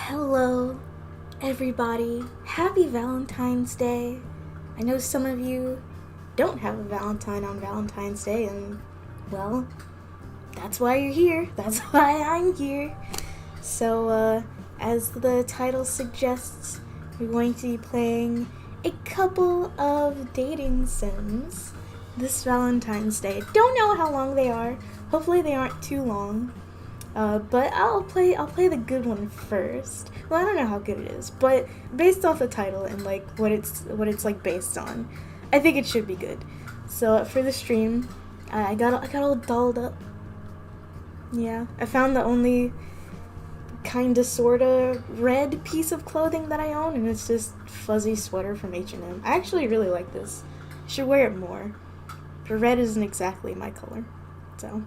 Hello, everybody. Happy Valentine's Day. I know some of you don't have a Valentine on Valentine's Day, and, well, that's why you're here. That's why I'm here. So, as the title suggests, we're going to be playing a couple of dating sims this Valentine's Day. Don't know how long they are. Hopefully they aren't too long. But I'll play the good one first. Well, I don't know how good it is, but based off the title and like what it's like based on, I think it should be good. So for the stream, I got all dolled up. Yeah, I found the only kinda sorta red piece of clothing that I own, and it's this fuzzy sweater from H&M. I actually really like this. I should wear it more. But red isn't exactly my color, so.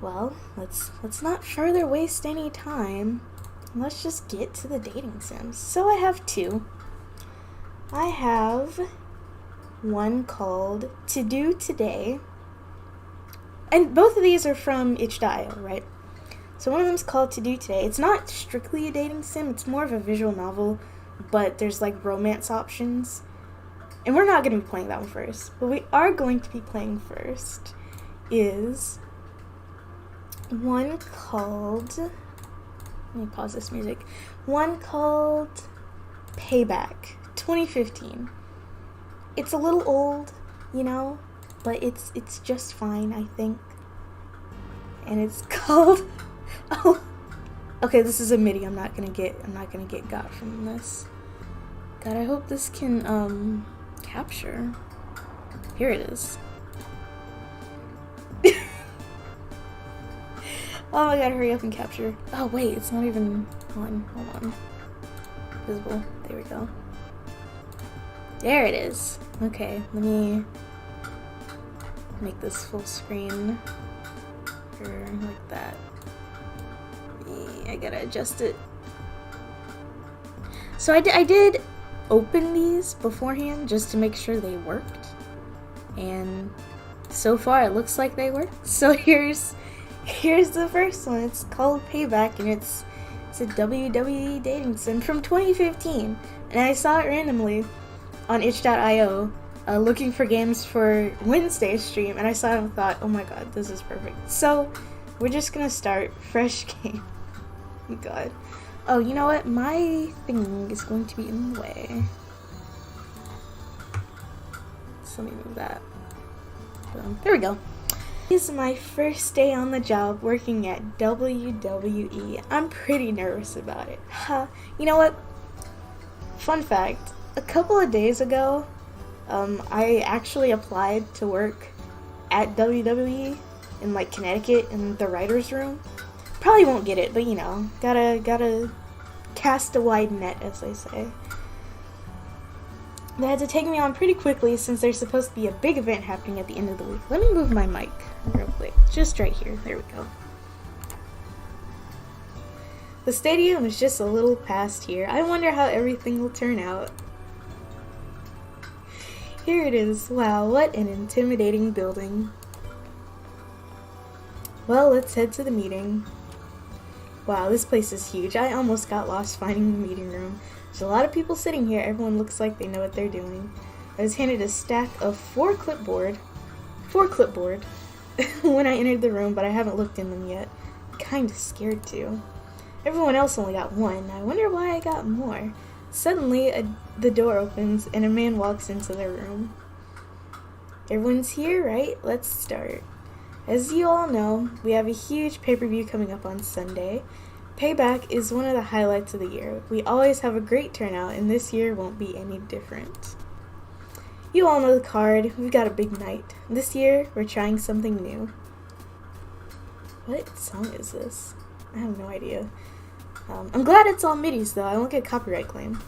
Well, let's not further waste any time. Let's just get to the dating sims. So I have two. I have one called To Do Today. And both of these are from itch.io, right? So one of them's called To Do Today. It's not strictly a dating sim, it's more of a visual novel, but there's like romance options. And we're not going to be playing that one first. What we are going to be playing first is one called, let me pause this music, one called Payback 2015. It's a little old, you know, but it's just fine, I think. And it's called, oh, okay, this is a MIDI. I'm not gonna get got from this. God, I hope this can capture. Here it is. Oh my god, hurry up and capture. Oh wait, it's not even on. Hold on. Visible. There we go. There it is. Okay, let me make this full screen. Like that. I gotta adjust it. So I did open these beforehand just to make sure they worked. And so far it looks like they work. So here's the first one. It's called Payback, and it's a WWE dating sim from 2015. And I saw it randomly on itch.io looking for games for Wednesday's stream, and I saw it and thought, oh my god, this is perfect. So we're just gonna start fresh game. Oh god. Oh, you know what? My thing is going to be in the way. So let me move that. Boom. There we go. This is my first day on the job working at WWE. I'm pretty nervous about it. You know what? Fun fact, a couple of days ago, I actually applied to work at WWE in like Connecticut in the writer's room. Probably won't get it, but you know, gotta cast a wide net, as they say. They had to take me on pretty quickly since there's supposed to be a big event happening at the end of the week. Let me move my mic real quick. Just right here. There we go. The stadium is just a little past here. I wonder how everything will turn out. Here it is. Wow, what an intimidating building. Well, let's head to the meeting. Wow, this place is huge. I almost got lost finding the meeting room. There's a lot of people sitting here. Everyone looks like they know what they're doing. I was handed a stack of four clipboard when I entered the room, but I haven't looked in them yet. I'm kinda scared too. Everyone else only got one. I wonder why I got more. Suddenly, the door opens and a man walks into the room. Everyone's here, right? Let's start. As you all know, we have a huge pay-per-view coming up on Sunday. Payback is one of the highlights of the year. We always have a great turnout, and this year won't be any different. You all know the card. We've got a big night. This year, we're trying something new. What song is this? I have no idea. I'm glad it's all MIDIs, though. I won't get copyright claimed.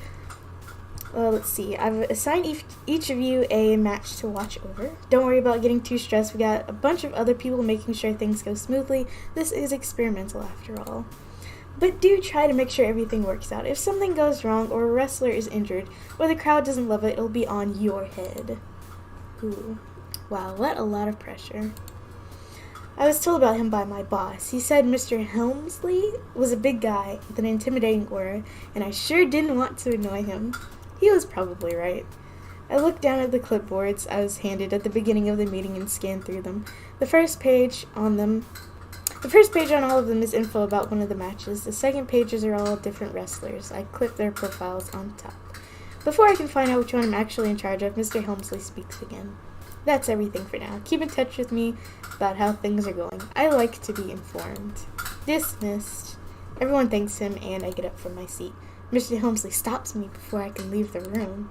Let's see. I've assigned each of you a match to watch over. Don't worry about getting too stressed. We got a bunch of other people making sure things go smoothly. This is experimental, after all. But do try to make sure everything works out. If something goes wrong or a wrestler is injured or the crowd doesn't love it, it'll be on your head. Ooh. Wow, what a lot of pressure. I was told about him by my boss. He said Mr. Helmsley was a big guy with an intimidating aura, and I sure didn't want to annoy him. He was probably right. I looked down at the clipboards I was handed at the beginning of the meeting and scanned through them. The first page on all of them is info about one of the matches. The second pages are all different wrestlers. I clipped their profiles on top. Before I can find out which one I'm actually in charge of, Mr. Helmsley speaks again. That's everything for now. Keep in touch with me about how things are going. I like to be informed. Dismissed. Everyone thanks him, and I get up from my seat. Mr. Helmsley stops me before I can leave the room.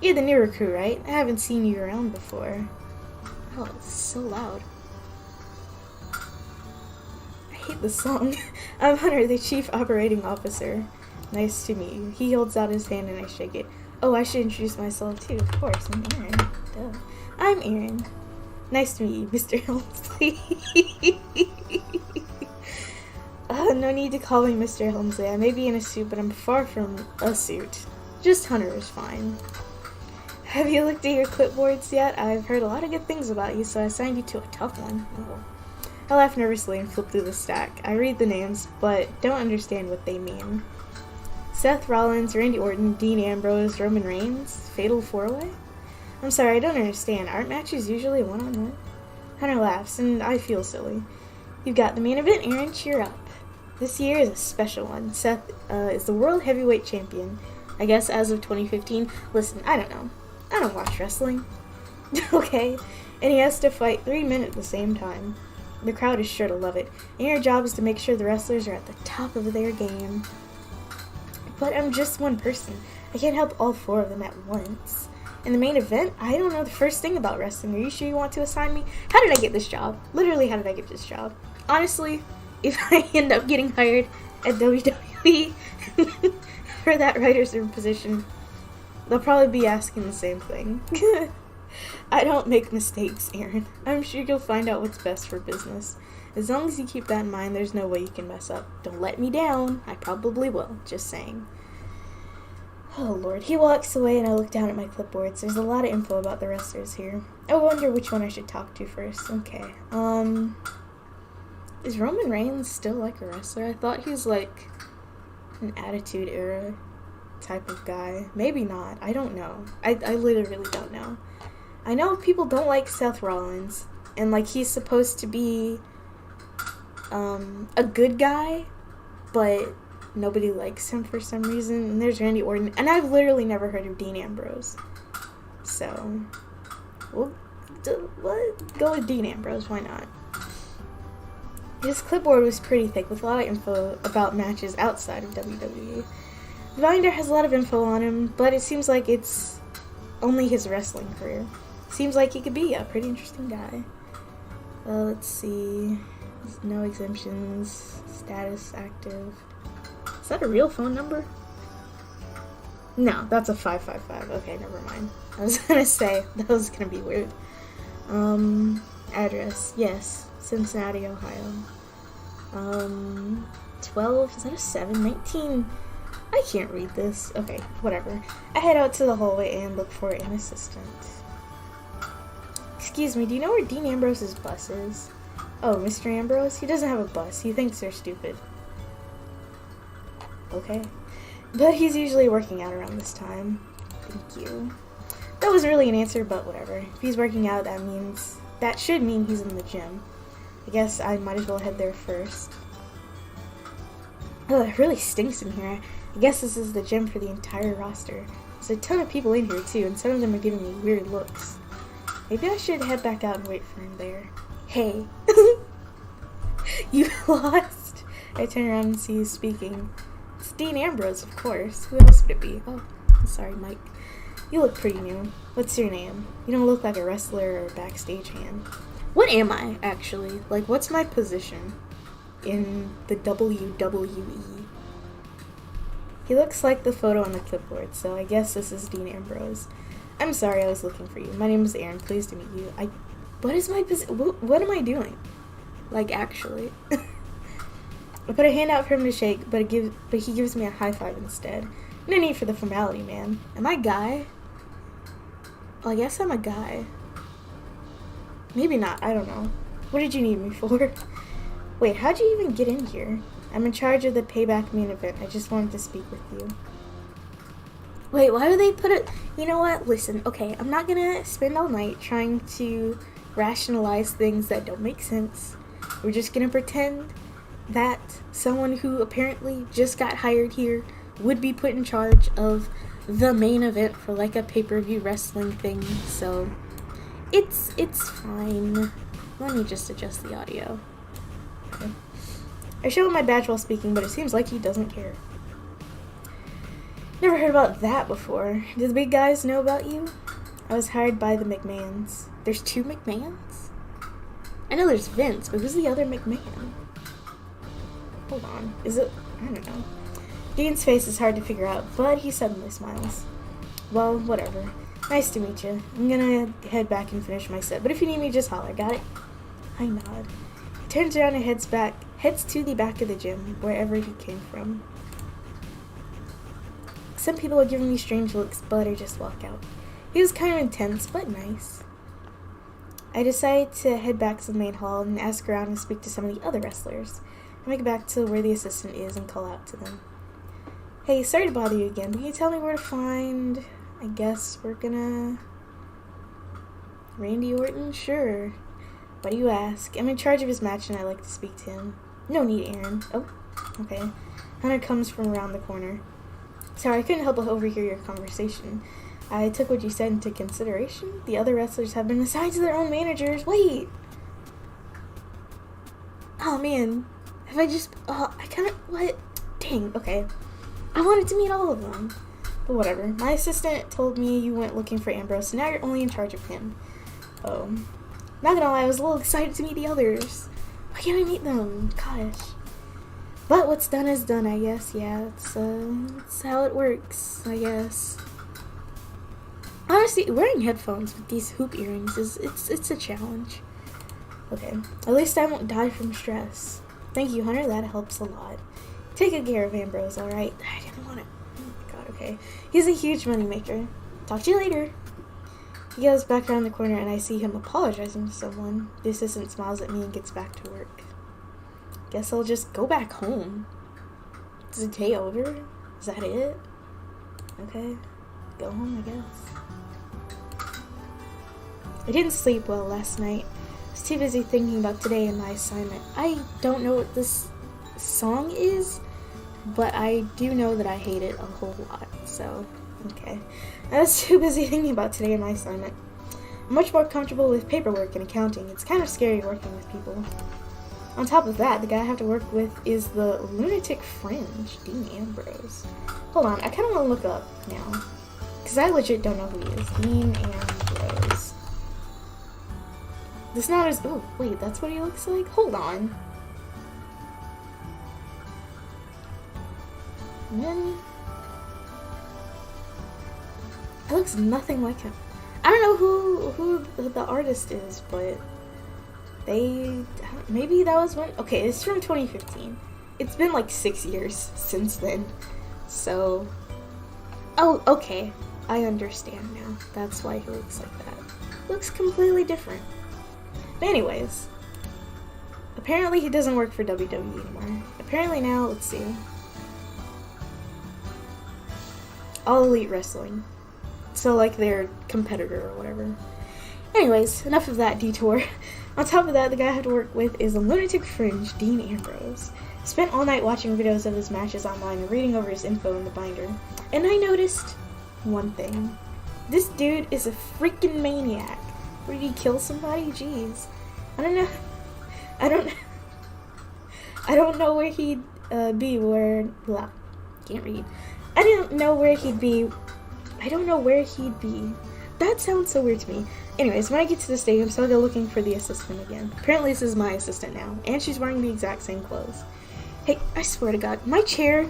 You're the new recruit, right? I haven't seen you around before. Oh, it's so loud. I hate this song. I'm Hunter, the Chief Operating Officer. Nice to meet you. He holds out his hand and I shake it. Oh, I should introduce myself too. Of course, I'm Aaron. Duh. I'm Aaron. Nice to meet you, Mr. Helmsley. No need to call me Mr. Helmsley. I may be in a suit, but I'm far from a suit. Just Hunter is fine. Have you looked at your clipboards yet? I've heard a lot of good things about you, so I assigned you to a tough one. Oh. I laugh nervously and flip through the stack. I read the names, but don't understand what they mean. Seth Rollins, Randy Orton, Dean Ambrose, Roman Reigns, Fatal 4-Way? I'm sorry, I don't understand. Aren't matches usually one-on-one? Hunter laughs, and I feel silly. You've got the main event, Aaron. Cheer up. This year is a special one. Seth is the World Heavyweight Champion. I guess as of 2015. Listen, I don't know. I don't watch wrestling. Okay? And he has to fight 3 men at the same time. The crowd is sure to love it. And your job is to make sure the wrestlers are at the top of their game. But I'm just one person. I can't help all 4 of them at once. In the main event, I don't know the first thing about wrestling. Are you sure you want to assign me? How did I get this job? Literally, how did I get this job? Honestly, if I end up getting hired at WWE for that writer's room position, they'll probably be asking the same thing. I don't make mistakes, Aaron. I'm sure you'll find out what's best for business. As long as you keep that in mind, there's no way you can mess up. Don't let me down. I probably will. Just saying. Oh, Lord. He walks away and I look down at my clipboards. There's a lot of info about the wrestlers here. I wonder which one I should talk to first. Okay. Is Roman Reigns still like a wrestler? I thought he was like an Attitude Era type of guy. Maybe not. I don't know. I literally don't know. I know people don't like Seth Rollins. And like he's supposed to be a good guy, but nobody likes him for some reason. And there's Randy Orton. And I've literally never heard of Dean Ambrose. So, we'll go with Dean Ambrose. Why not? His clipboard was pretty thick with a lot of info about matches outside of WWE. The binder has a lot of info on him, but it seems like it's only his wrestling career. Seems like he could be a pretty interesting guy. Let's see. No exemptions. Status active. Is that a real phone number? No, that's a 555. Okay, never mind. I was gonna say, that was gonna be weird. Address. Yes. Cincinnati, Ohio. 12. Is that a 7? 19. I can't read this. Okay, whatever. I head out to the hallway and look for an assistant. Excuse me, do you know where Dean Ambrose's bus is? Oh, Mr. Ambrose? He doesn't have a bus. He thinks they're stupid. Okay. But he's usually working out around this time. Thank you. That wasn't really an answer, but whatever. If he's working out, that should mean he's in the gym. I guess I might as well head there first. Oh, it really stinks in here. I guess this is the gym for the entire roster. There's a ton of people in here too, and some of them are giving me weird looks. Maybe I should head back out and wait for him there. Hey. You lost? I turn around and see who's speaking. It's Dean Ambrose, of course. Who else would it be? Oh, I'm sorry, Mike. You look pretty new. What's your name? You don't look like a wrestler or a backstage hand. What am I, actually? Like, what's my position in the WWE? He looks like the photo on the clipboard, so I guess this is Dean Ambrose. I'm sorry, I was looking for you. My name is Aaron. Pleased to meet you. What is my position? What am I doing? Like, actually. I put a hand out for him to shake, but he gives me a high five instead. No need for the formality, man. Am I a guy? Well, I guess I'm a guy. Maybe not. I don't know. What did you need me for? Wait, how'd you even get in here? I'm in charge of the Payback main event. I just wanted to speak with you. Wait, why do they put it? You know what? Listen, okay, I'm not gonna spend all night trying to rationalize things that don't make sense. We're just gonna pretend that someone who apparently just got hired here would be put in charge of the main event for like a pay-per-view wrestling thing. So it's fine. Let me just adjust the audio. Okay. I show him my badge while speaking, but it seems like he doesn't care. Never heard about that before. Do the big guys know about you? I was hired by the McMahons. There's 2 McMahons? I know there's Vince, but who's the other McMahon? Hold on. Is it? I don't know. Dean's face is hard to figure out, but he suddenly smiles. Well, whatever. Nice to meet you. I'm gonna head back and finish my set, but if you need me, just holler. Got it? I nod. He turns around and heads to the back of the gym, wherever he came from. Some people are giving me strange looks, but I just walk out. He was kind of intense, but nice. I decide to head back to the main hall and ask around and speak to some of the other wrestlers. I make it back to where the assistant is and call out to them. Hey, sorry to bother you again. Can you tell me where to find... I guess we're gonna... Randy Orton? Sure. Why do you ask? I'm in charge of his match and I like to speak to him. No need, Aaron. Oh, okay. Hunter comes from around the corner. Sorry, I couldn't help but overhear your conversation. I took what you said into consideration. The other wrestlers have been assigned to their own managers. Wait! Oh, man. Have I just... I kind of... What? Dang, okay. I wanted to meet all of them. But whatever. My assistant told me you went looking for Ambrose, so now you're only in charge of him. Oh. Not gonna lie, I was a little excited to meet the others. Why can't I meet them? Gosh. But what's done is done, I guess. Yeah, it's how it works, I guess. Honestly, wearing headphones with these hoop earrings it's a challenge. Okay, at least I won't die from stress. Thank you, Hunter. That helps a lot. Take good care of Ambrose, all right? I didn't want to. Oh my god. Okay, he's a huge moneymaker. Talk to you later. He goes back around the corner, and I see him apologizing to someone. The assistant smiles at me and gets back to work. Guess I'll just go back home. Is the day over? Is that it? Okay. Go home, I guess. I didn't sleep well last night. I was too busy thinking about today and my assignment. I don't know what this song is, but I do know that I hate it a whole lot, so, okay. I was too busy thinking about today and my assignment. I'm much more comfortable with paperwork and accounting. It's kind of scary working with people. On top of that, the guy I have to work with is the lunatic fringe, Dean Ambrose. Hold on, I kind of want to look up now. Because I legit don't know who he is. Dean Ambrose. This not his... Oh, wait, that's what he looks like? Hold on. And then... It looks nothing like him. I don't know who the artist is, but... Maybe that was when... Okay, it's from 2015. It's been like 6 years since then. So... Oh, okay. I understand now. That's why he looks like that. Looks completely different. But anyways. Apparently he doesn't work for WWE anymore. Apparently now, let's see. All Elite Wrestling. So like their competitor or whatever. Anyways, enough of that detour. On top of that, the guy I have to work with is a lunatic fringe, Dean Ambrose. Spent all night watching videos of his matches online and reading over his info in the binder. And I noticed one thing. This dude is a freaking maniac. Where did he kill somebody? Jeez. I don't know. I don't know where he'd be where... Blah. Can't read. I don't know where he'd be. That sounds so weird to me. Anyways, when I get to the stadium, so I'll go looking for the assistant again. Apparently this is my assistant now, and she's wearing the exact same clothes. Hey, I swear to God, my chair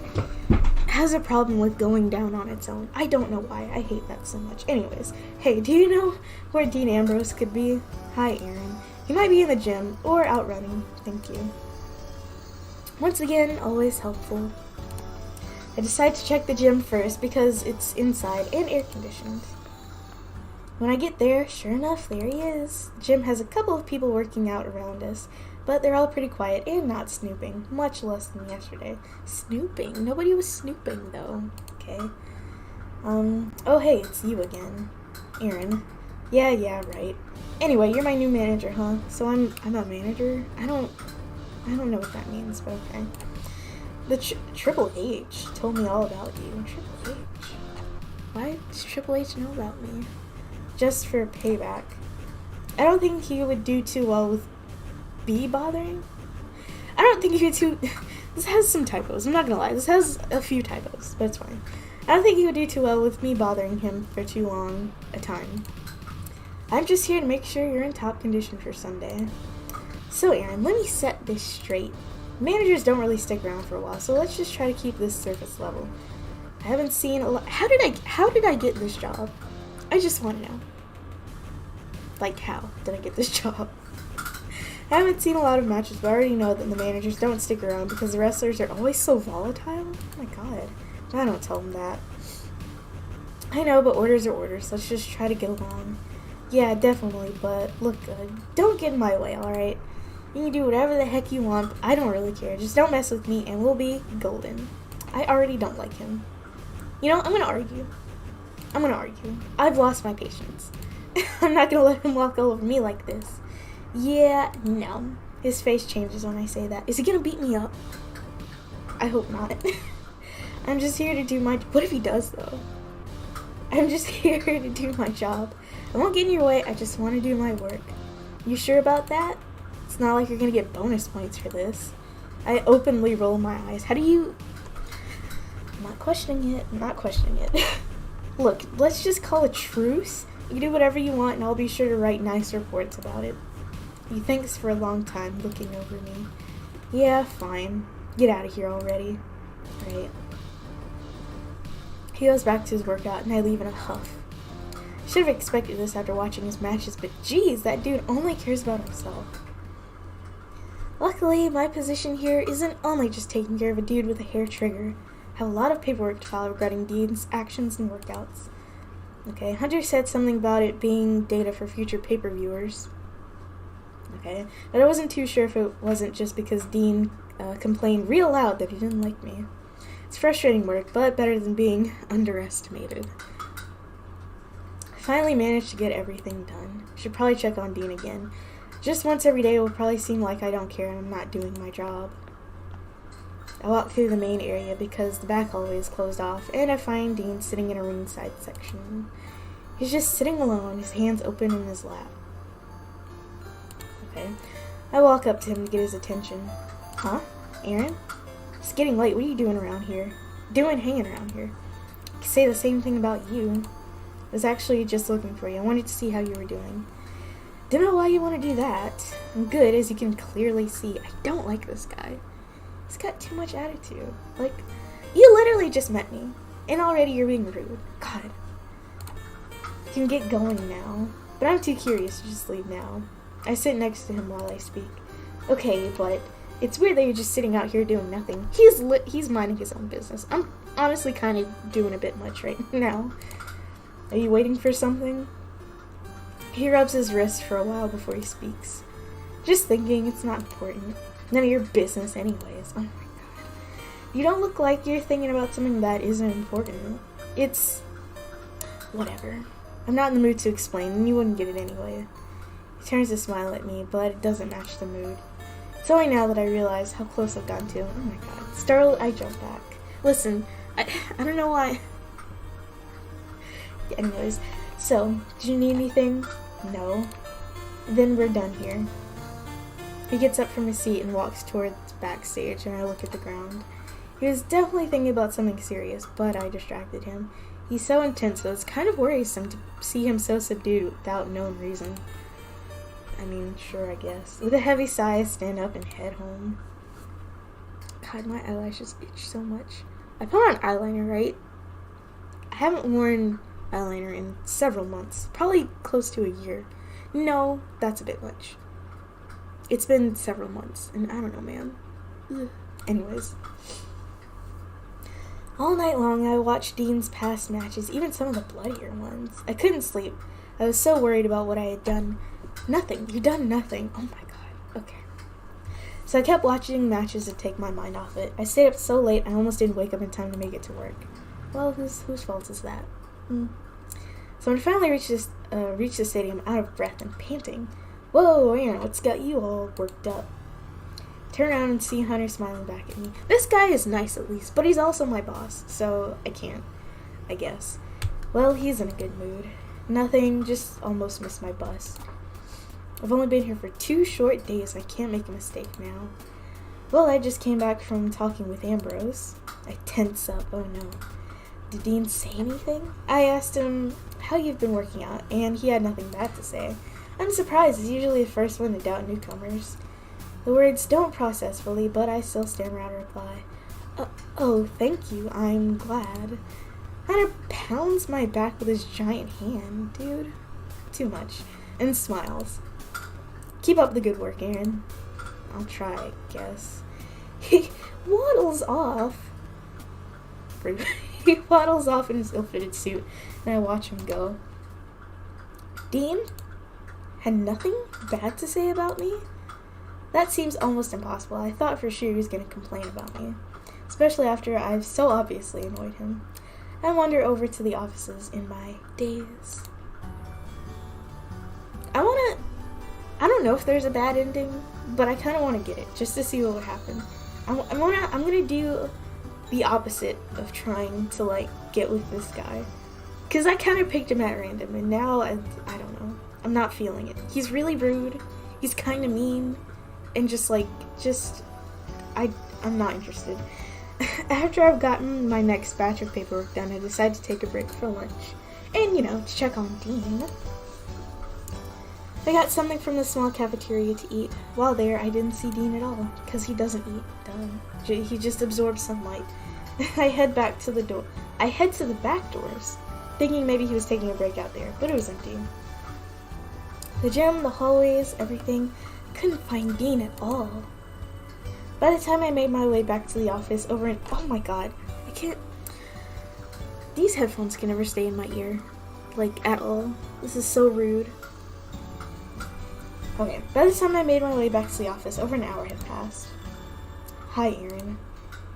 has a problem with going down on its own. I don't know why. I hate that so much. Anyways, hey, do you know where Dean Ambrose could be? Hi, Aaron. He might be in the gym or out running. Thank you. Once again, always helpful. I decide to check the gym first because it's inside and air conditioned. When I get there, sure enough, there he is. The gym has a couple of people working out around us, but they're all pretty quiet and not snooping, much less than yesterday. Snooping? Nobody was snooping, though. Okay. Oh hey, it's you again. Aaron. Yeah, right. Anyway, you're my new manager, huh? So I'm a manager? I don't know what that means, but okay. The Triple H told me all about you. Triple H? Why does Triple H know about me? Just for payback. I don't think he would do too well with B bothering. I don't think he would too... This has some typos, I'm not gonna lie. This has a few typos, but it's fine. I don't think he would do too well with me bothering him for too long a time. I'm just here to make sure you're in top condition for Sunday. So Aaron, let me set this straight. Managers don't really stick around for a while, so let's just try to keep this surface level. I haven't seen a lot... How did I get this job? I just want to know. Like, how did I get this job? I haven't seen a lot of matches, but I already know that the managers don't stick around because the wrestlers are always so volatile. Oh my god. I don't tell them that. I know, but orders are orders. Let's just try to get along. Yeah, definitely, but look good. Don't get in my way, alright? You can do whatever the heck you want, but I don't really care. Just don't mess with me and we'll be golden. I already don't like him. You know, I'm gonna argue. I've lost my patience. I'm not gonna let him walk all over me like this. Yeah, no. His face changes when I say that. Is he gonna beat me up? I hope not. I'm just here to do my... What if he does, though? I'm just here to do my job. I won't get in your way, I just want to do my work. You sure about that? It's not like you're gonna get bonus points for this. I openly roll my eyes. How do you... I'm not questioning it. Look, let's just call a truce. You can do whatever you want, and I'll be sure to write nice reports about it. He thinks for a long time, looking over me. Yeah, fine. Get out of here already. Right. He goes back to his workout, and I leave in a huff. I should have expected this after watching his matches, but geez, that dude only cares about himself. Luckily, my position here isn't only just taking care of a dude with a hair trigger. I have a lot of paperwork to file regarding Dean's actions and workouts. Okay, Hunter said something about it being data for future pay-per-viewers. Okay, but I wasn't too sure if it wasn't just because Dean complained real loud that he didn't like me. It's frustrating work, but better than being underestimated. I finally managed to get everything done. Should probably check on Dean again. Just once every day will probably seem like I don't care and I'm not doing my job. I walk through the main area because the back hallway is closed off, and I find Dean sitting in a ringside section. He's just sitting alone, his hands open in his lap. Okay. I walk up to him to get his attention. Huh? Aaron? It's getting late. What are you doing around here? Hanging around here? I could say the same thing about you. I was actually just looking for you. I wanted to see how you were doing. Don't know why you want to do that. I'm good, as you can clearly see. I don't like this guy. He's got too much attitude. Like, you literally just met me, and already you're being rude. God. You can get going now. But I'm too curious to just leave now. I sit next to him while I speak. Okay, but it's weird that you're just sitting out here doing nothing. He's minding his own business. I'm honestly kind of doing a bit much right now. Are you waiting for something? He rubs his wrist for a while before he speaks. Just thinking, it's not important. None of your business anyways. Oh my god. You don't look like you're thinking about something that isn't important. It's... whatever. I'm not in the mood to explain, and you wouldn't get it anyway. He turns to smile at me, but it doesn't match the mood. It's only now that I realize how close I've gotten to him. Oh my god. Startled, I jump back. Listen, I don't know why... Anyways, so, did you need anything? No. Then we're done here. He gets up from his seat and walks towards backstage, and I look at the ground. He was definitely thinking about something serious, but I distracted him. He's so intense, so it's kind of worrisome to see him so subdued without known reason. I mean, sure, I guess. With a heavy sigh, I stand up and head home. God, my eyelashes itch so much. I put on eyeliner, right? I haven't worn eyeliner in several months. Probably close to a year. No, that's a bit much. It's been several months, and I don't know, man. Ugh. Anyways. All night long, I watched Dean's past matches, even some of the bloodier ones. I couldn't sleep. I was so worried about what I had done. Nothing. You've done nothing. Oh my god. Okay. So I kept watching matches to take my mind off it. I stayed up so late I almost didn't wake up in time to make it to work. Well, whose fault is that? So when I finally reached the stadium out of breath and panting, whoa, Aaron, what's got you all worked up? Turn around and see Hunter smiling back at me. This guy is nice at least, but he's also my boss, so I can't, I guess. Well, he's in a good mood. Nothing, just almost missed my bus. I've only been here for 2 short days. I can't make a mistake now. Well, I just came back from talking with Ambrose. I tense up, oh no. Did Dean say anything? I asked him how you've been working out, and he had nothing bad to say. I'm surprised, he's usually the first one to doubt newcomers. The words don't process fully, but I still stammer out a reply. Oh, thank you, I'm glad. Hunter pounds my back with his giant hand, dude. Too much. And smiles. Keep up the good work, Aaron. I'll try, I guess. He waddles off. He waddles off in his ill-fitted suit, and I watch him go. Dean had nothing bad to say about me? That seems almost impossible. I thought for sure he was going to complain about me, especially after I've so obviously annoyed him. I wander over to the offices in my daze. I don't know if there's a bad ending, but I kind of want to get it, just to see what would happen. I'm gonna do the opposite of trying to, like, get with this guy. Because I kind of picked him at random, and now, I don't know. I'm not feeling it. He's really rude, he's kind of mean, and I'm not interested. After I've gotten my next batch of paperwork done, I decide to take a break for lunch. And, to check on Dean. I got something from the small cafeteria to eat. While there, I didn't see Dean at all, because he doesn't eat. Duh. He just absorbs sunlight. I head to the back doors, thinking maybe he was taking a break out there, but it was empty. The gym, the hallways, everything. Couldn't find Dean at all. By the time I made my way back to the office, oh my god, I can't. These headphones can never stay in my ear, like, at all. This is so rude. Okay, by the time I made my way back to the office, over an hour had passed. Hi, Aaron.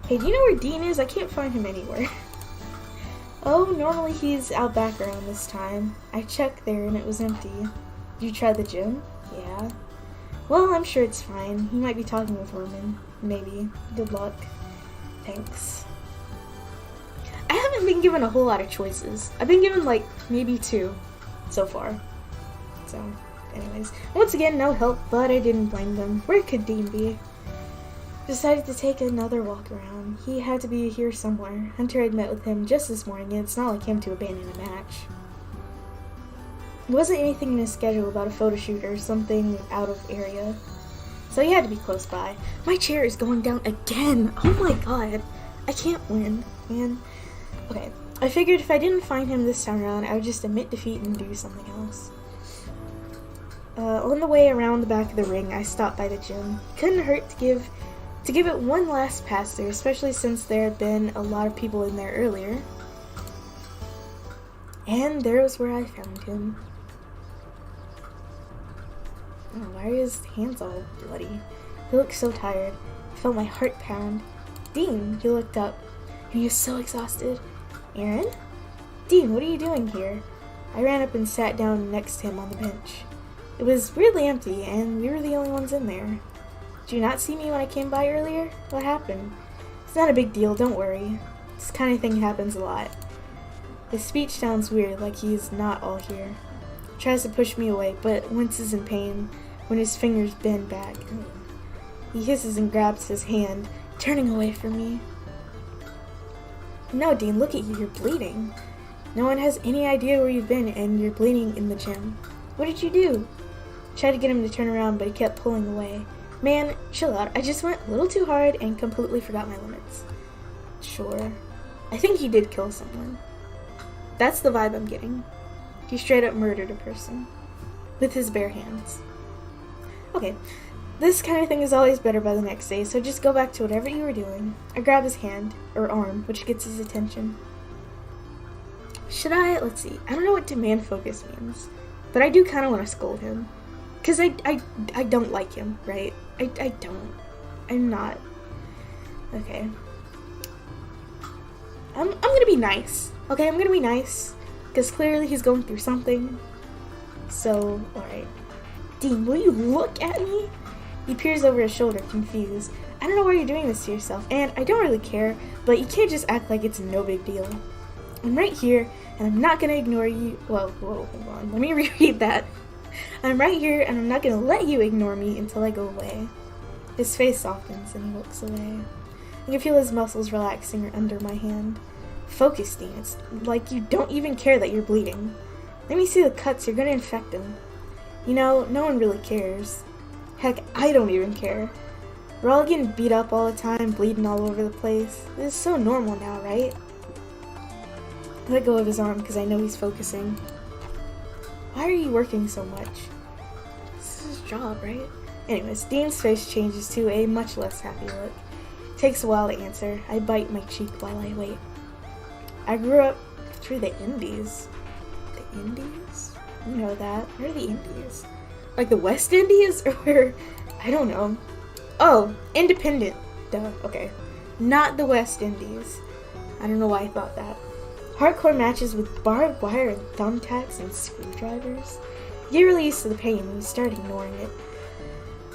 Hey, do you know where Dean is? I can't find him anywhere. Oh, normally he's out back around this time. I checked there and it was empty. Did you try the gym? Yeah. Well, I'm sure it's fine. He might be talking with women. Maybe. Good luck. Thanks. I haven't been given a whole lot of choices. I've been given, like, maybe 2 so far. So, anyways. Once again, no help, but I didn't blame them. Where could Dean be? Decided to take another walk around. He had to be here somewhere. Hunter had met with him just this morning, and it's not like him to abandon a match. It wasn't anything in his schedule about a photo shoot or something out of area. So he had to be close by. My chair is going down again! Oh my god! I can't win, man. Okay, I figured if I didn't find him this time around, I would just admit defeat and do something else. On the way around the back of the ring, I stopped by the gym. Couldn't hurt to give it one last pass there, especially since there had been a lot of people in there earlier. And there was where I found him. Oh, why are his hands all bloody? He looked so tired. I felt my heart pound. Dean, he looked up, and he was so exhausted. Aaron? Dean, what are you doing here? I ran up and sat down next to him on the bench. It was weirdly empty, and we were the only ones in there. Did you not see me when I came by earlier? What happened? It's not a big deal, don't worry. This kind of thing happens a lot. His speech sounds weird, like he's not all here. He tries to push me away, but winces in pain when his fingers bend back. He hisses and grabs his hand, turning away from me. No, Dean, look at you, you're bleeding. No one has any idea where you've been, and you're bleeding in the gym. What did you do? Tried to get him to turn around, but he kept pulling away. Man, chill out. I just went a little too hard and completely forgot my limits. Sure. I think he did kill someone. That's the vibe I'm getting. He straight up murdered a person. With his bare hands. Okay. This kind of thing is always better by the next day, so just go back to whatever you were doing. I grab his hand, or arm, which gets his attention. Let's see. I don't know what demand focus means. But I do kind of want to scold him. Because I don't like him, right? I don't. I'm not. Okay. I'm gonna be nice. Okay, I'm gonna be nice. Because clearly he's going through something. So, alright. Dean, will you look at me? He peers over his shoulder, confused. I don't know why you're doing this to yourself, and I don't really care, but you can't just act like it's no big deal. I'm right here, and I'm not gonna ignore you. Whoa, hold on. Let me reread that. I'm right here, and I'm not gonna let you ignore me until I go away. His face softens, and he looks away. I can feel his muscles relaxing under my hand. Focus, Dean. It's like you don't even care that you're bleeding. Let me see the cuts. You're gonna infect him. You know, no one really cares. Heck, I don't even care. We're all getting beat up all the time, bleeding all over the place. This is so normal now, right? I let go of his arm because I know he's focusing. Why are you working so much? This is his job, right? Anyways, Dean's face changes to a much less happy look. It takes a while to answer. I bite my cheek while I wait. I grew up through the Indies. The Indies? You know that. Where are the Indies? Like the West Indies? Or where? I don't know. Oh, independent. Duh, okay. Not the West Indies. I don't know why I thought that. Hardcore matches with barbed wire and thumbtacks and screwdrivers. You get really used to the pain when you start ignoring it.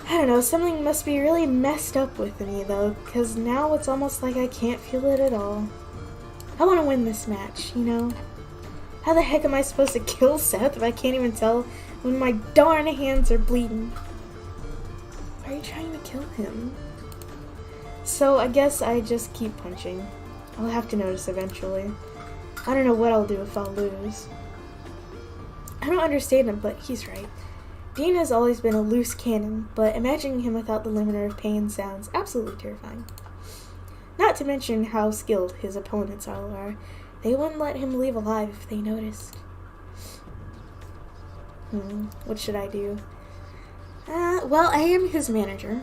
I don't know, something must be really messed up with me though, because now it's almost like I can't feel it at all. I want to win this match, you know? How the heck am I supposed to kill Seth if I can't even tell when my darn hands are bleeding? Why are you trying to kill him? So I guess I just keep punching. I'll have to notice eventually. I don't know what I'll do if I'll lose. I don't understand him, but he's right. Dean has always been a loose cannon, but imagining him without the limiter of pain sounds absolutely terrifying. Not to mention how skilled his opponents all are. They wouldn't let him leave alive if they noticed. What should I do? Well, I am his manager,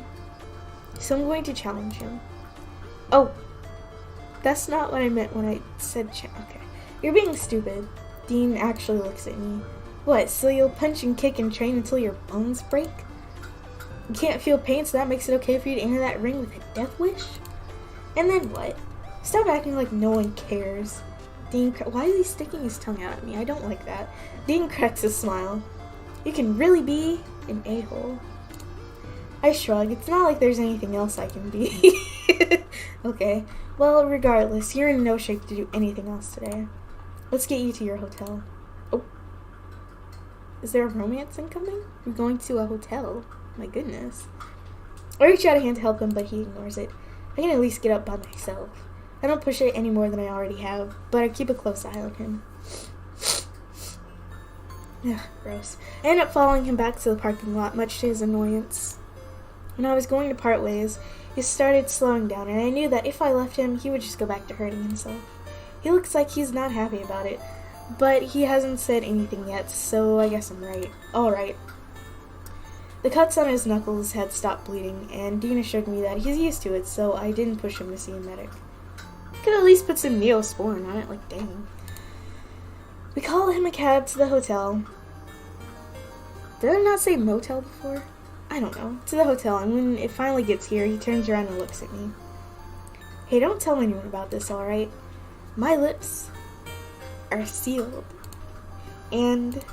so I'm going to challenge him. Oh, that's not what I meant when I said okay. You're being stupid. Dean actually looks at me. What, so you'll punch and kick and train until your bones break? You can't feel pain, so that makes it okay for you to enter that ring with a death wish? And then what? Stop acting like no one cares. Dean, why is he sticking his tongue out at me? I don't like that. Dean cracks a smile. You can really be an a-hole. I shrug. It's not like there's anything else I can be. Okay. Well, regardless, you're in no shape to do anything else today. Let's get you to your hotel. Oh. Is there a romance incoming? We're going to a hotel. My goodness. I reach out a hand to help him, but he ignores it. I can at least get up by myself. I don't push it any more than I already have, but I keep a close eye on him. Ugh, gross. I end up following him back to the parking lot, much to his annoyance. When I was going to part ways, he started slowing down, and I knew that if I left him, he would just go back to hurting himself. He looks like he's not happy about it, but he hasn't said anything yet, so I guess I'm right. Alright. The cuts on his knuckles had stopped bleeding, and Dean assured me that he's used to it, so I didn't push him to see a medic. Could at least put some Neosporin on it, like dang. We call him a cab to the hotel. Did I not say motel before? I don't know. To the hotel, and when it finally gets here, he turns around and looks at me. Hey, don't tell anyone about this, alright? My lips are sealed. And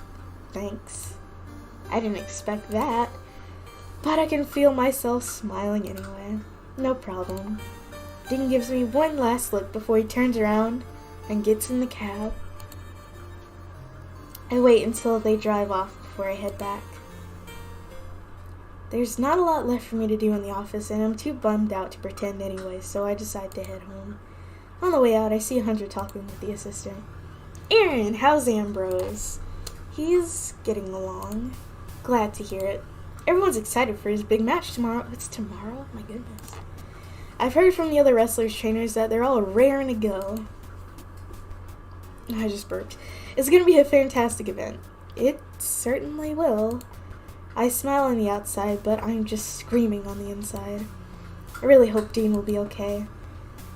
thanks. I didn't expect that, but I can feel myself smiling anyway. No problem. Dean gives me one last look before he turns around and gets in the cab. I wait until they drive off before I head back. There's not a lot left for me to do in the office, and I'm too bummed out to pretend anyway, so I decide to head home. On the way out, I see Hunter talking with the assistant. Aaron, how's Ambrose? He's getting along. Glad to hear it. Everyone's excited for his big match tomorrow. It's tomorrow? My goodness. I've heard from the other wrestlers' trainers that they're all raring to go. I just burped. It's going to be a fantastic event. It certainly will. I smile on the outside, but I'm just screaming on the inside. I really hope Dean will be okay.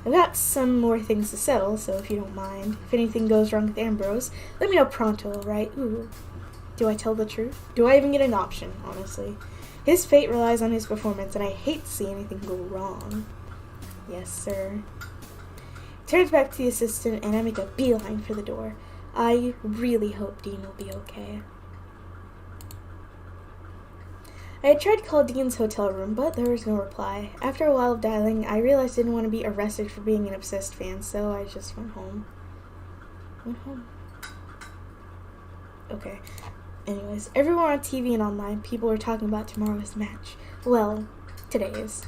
I've got some more things to settle, so if you don't mind, if anything goes wrong with Ambrose, let me know pronto, alright? Ooh. Do I tell the truth? Do I even get an option, honestly? His fate relies on his performance, and I hate to see anything go wrong. Yes, sir. Turns back to the assistant, and I make a beeline for the door. I really hope Dean will be okay. I had tried to call Dean's hotel room, but there was no reply. After a while of dialing, I realized I didn't want to be arrested for being an obsessed fan, so I just went home. Okay. Anyways, everywhere on TV and online, people were talking about tomorrow's match. Well, today's.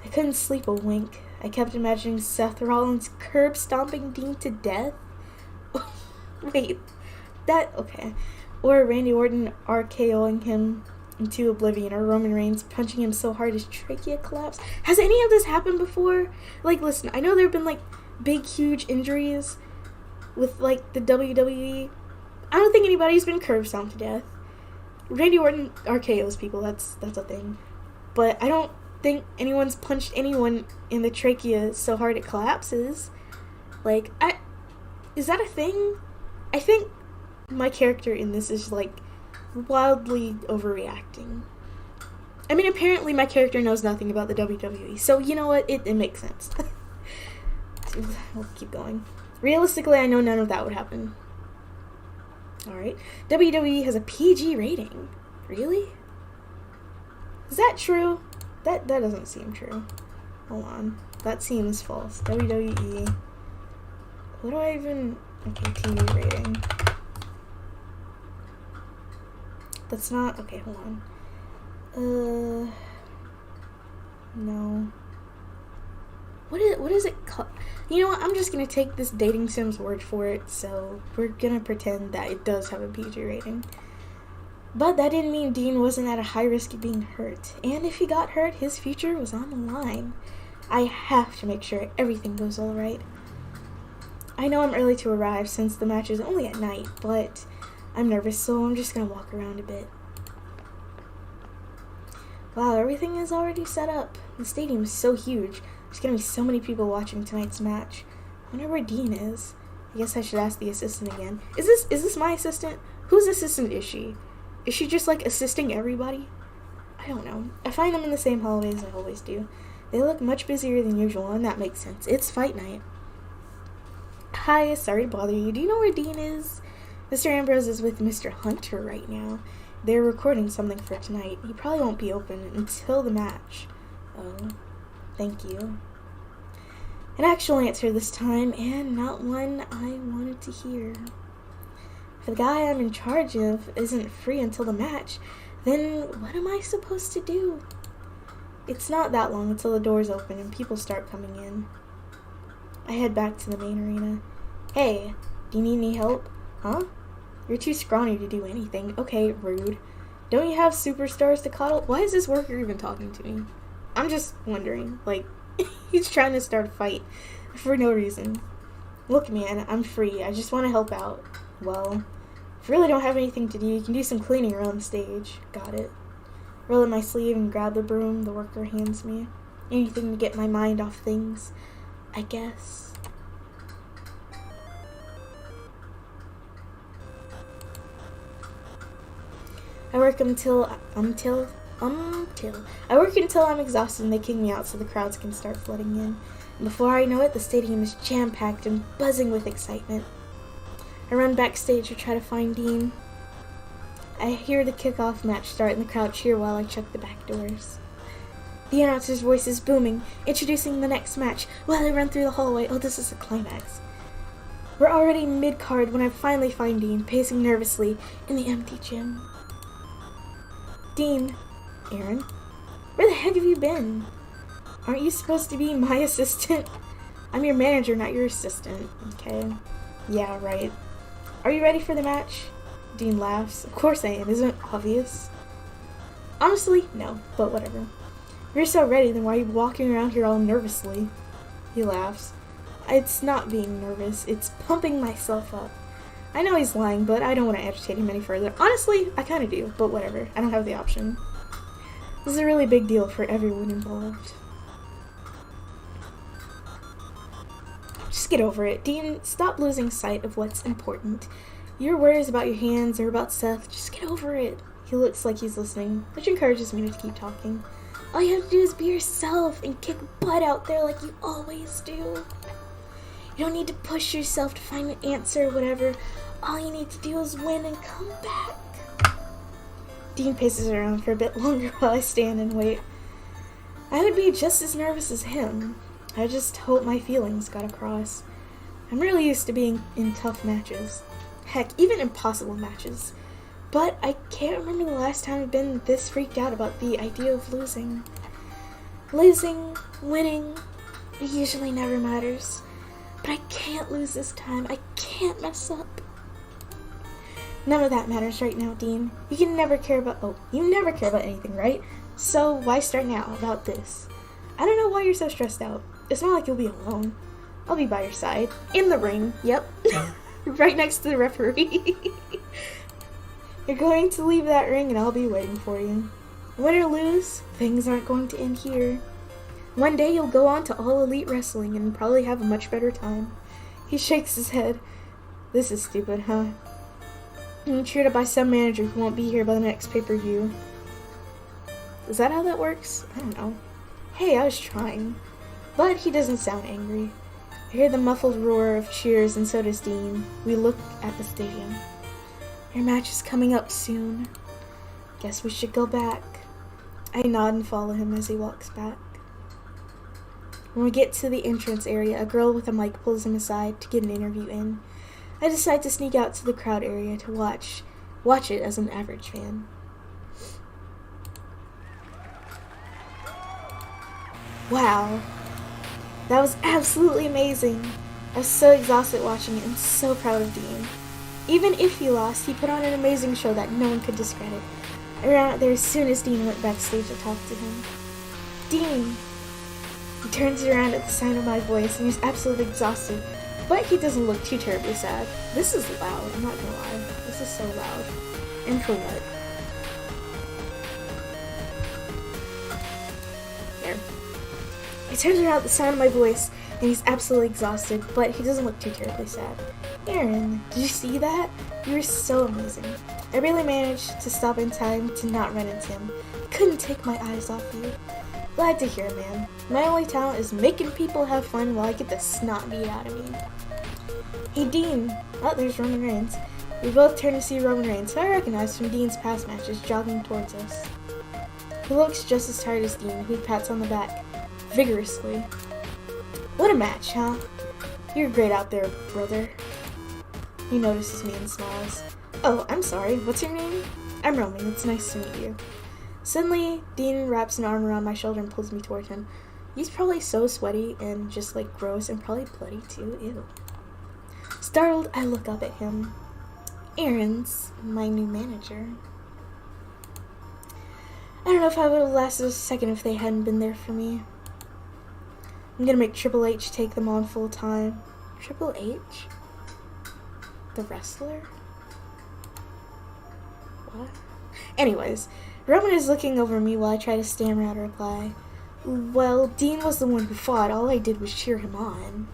I couldn't sleep a wink. I kept imagining Seth Rollins curb stomping Dean to death. Wait, okay. Or Randy Orton RKOing him into oblivion, or Roman Reigns punching him so hard his trachea collapsed. Has any of this happened before? Like, listen, I know there have been, like, big, huge injuries with, like, the WWE. I don't think anybody's been curb stomped to death. Randy Orton RKOs people, that's a thing. But I don't think anyone's punched anyone in the trachea so hard it collapses. Like, is that a thing? I think my character in this is, like, wildly overreacting. I mean, apparently my character knows nothing about the WWE, so you know what? It makes sense. We'll keep going. Realistically, I know none of that would happen. Alright. WWE has a PG rating. Really? Is that true? That doesn't seem true. Hold on. That seems false. WWE. What do I even... Okay, TV rating. That's not... Okay, hold on. No. What is it called? You know what? I'm just gonna take this dating sim's word for it, so we're gonna pretend that it does have a PG rating. But that didn't mean Dean wasn't at a high risk of being hurt. And if he got hurt, his future was on the line. I have to make sure everything goes alright. I know I'm early to arrive since the match is only at night, but I'm nervous, so I'm just gonna walk around a bit. Wow, everything is already set up. The stadium is so huge. There's gonna be so many people watching tonight's match. I wonder where Dean is. I guess I should ask the assistant again. Is this my assistant? Whose assistant is she? Is she just, like, assisting everybody? I don't know. I find them in the same hallways I always do. They look much busier than usual, and that makes sense. It's fight night. Hi, sorry to bother you. Do you know where Dean is? Mr. Ambrose is with Mr. Hunter right now. They're recording something for tonight. He probably won't be open until the match. Oh, thank you. An actual answer this time, and not one I wanted to hear. If the guy I'm in charge of isn't free until the match, then what am I supposed to do? It's not that long until the doors open and people start coming in. I head back to the main arena. Hey, do you need any help? Huh? You're too scrawny to do anything. Okay, rude. Don't you have superstars to coddle? Why is this worker even talking to me? I'm just wondering. Like, he's trying to start a fight for no reason. Look, man, I'm free. I just want to help out. Well, if you really don't have anything to do, you can do some cleaning around the stage. Got it. Roll up my sleeve and grab the broom the worker hands me. Anything to get my mind off things, I guess. I work until I'm exhausted and they kick me out so the crowds can start flooding in. And before I know it, the stadium is jam-packed and buzzing with excitement. I run backstage to try to find Dean. I hear the kickoff match start and the crowd cheer while I check the back doors. The announcer's voice is booming, introducing the next match while I run through the hallway. Oh, this is the climax. We're already mid-card when I finally find Dean, pacing nervously in the empty gym. Dean. Aaron? Where the heck have you been? Aren't you supposed to be my assistant? I'm your manager, not your assistant. Okay. Yeah, right. Are you ready for the match? Dean laughs. Of course I am. Isn't it obvious? Honestly, no, but whatever. If you're so ready, then why are you walking around here all nervously? He laughs. It's not being nervous. It's pumping myself up. I know he's lying, but I don't want to agitate him any further. Honestly, I kind of do, but whatever. I don't have the option. This is a really big deal for everyone involved. Just get over it. Dean, stop losing sight of what's important. Your worries about your hands or about Seth, just get over it. He looks like he's listening, which encourages me to keep talking. All you have to do is be yourself and kick butt out there like you always do. You don't need to push yourself to find an answer or whatever. All you need to do is win and come back. Dean paces around for a bit longer while I stand and wait. I would be just as nervous as him. I just hope my feelings got across. I'm really used to being in tough matches. Heck, even impossible matches. But I can't remember the last time I've been this freaked out about the idea of losing. Losing, winning, it usually never matters. But I can't lose this time. I can't mess up. None of that matters right now, Dean. You never care about anything, right? So why start now about this? I don't know why you're so stressed out. It's not like you'll be alone. I'll be by your side. In the ring. Yep. Right next to the referee. You're going to leave that ring and I'll be waiting for you. Win or lose, things aren't going to end here. One day you'll go on to All Elite Wrestling and probably have a much better time. He shakes his head. This is stupid, huh? I'm cheered up by some manager who won't be here by the next pay-per-view. Is that how that works? I don't know. Hey, I was trying. But he doesn't sound angry. I hear the muffled roar of cheers and so does Dean. We look at the stadium. Your match is coming up soon. Guess we should go back. I nod and follow him as he walks back. When we get to the entrance area, a girl with a mic pulls him aside to get an interview in. I decide to sneak out to the crowd area to watch it as an average fan. Wow. That was absolutely amazing. I was so exhausted watching it and so proud of Dean. Even if he lost, he put on an amazing show that no one could discredit. I ran out there as soon as Dean went backstage to talk to him. Dean! He turns around at the sound of my voice and he's absolutely exhausted, but he doesn't look too terribly sad. This is loud, I'm not gonna lie. This is so loud. And for what? There. He turns around at the sound of my voice and he's absolutely exhausted, but he doesn't look too terribly sad. Aaron, did you see that? You were so amazing. I barely managed to stop in time to not run into him. Couldn't take my eyes off you. Glad to hear, man. My only talent is making people have fun while I get the snot beat out of me. Hey, Dean. Oh, there's Roman Reigns. We both turn to see Roman Reigns, who I recognize from Dean's past matches, jogging towards us. He looks just as tired as Dean, who pats on the back vigorously. What a match, huh? You're great out there, brother. He notices me and smiles. Oh, I'm sorry. What's your name? I'm Roman. It's nice to meet you. Suddenly, Dean wraps an arm around my shoulder and pulls me toward him. He's probably so sweaty and just like gross and probably bloody too. Ew. Startled, I look up at him. Aaron's my new manager. I don't know if I would have lasted a second if they hadn't been there for me. I'm gonna make Triple H take them on full time. Triple H? The wrestler? What? Anyways, Roman is looking over me while I try to stammer out a reply. Well, Dean was the one who fought. All I did was cheer him on.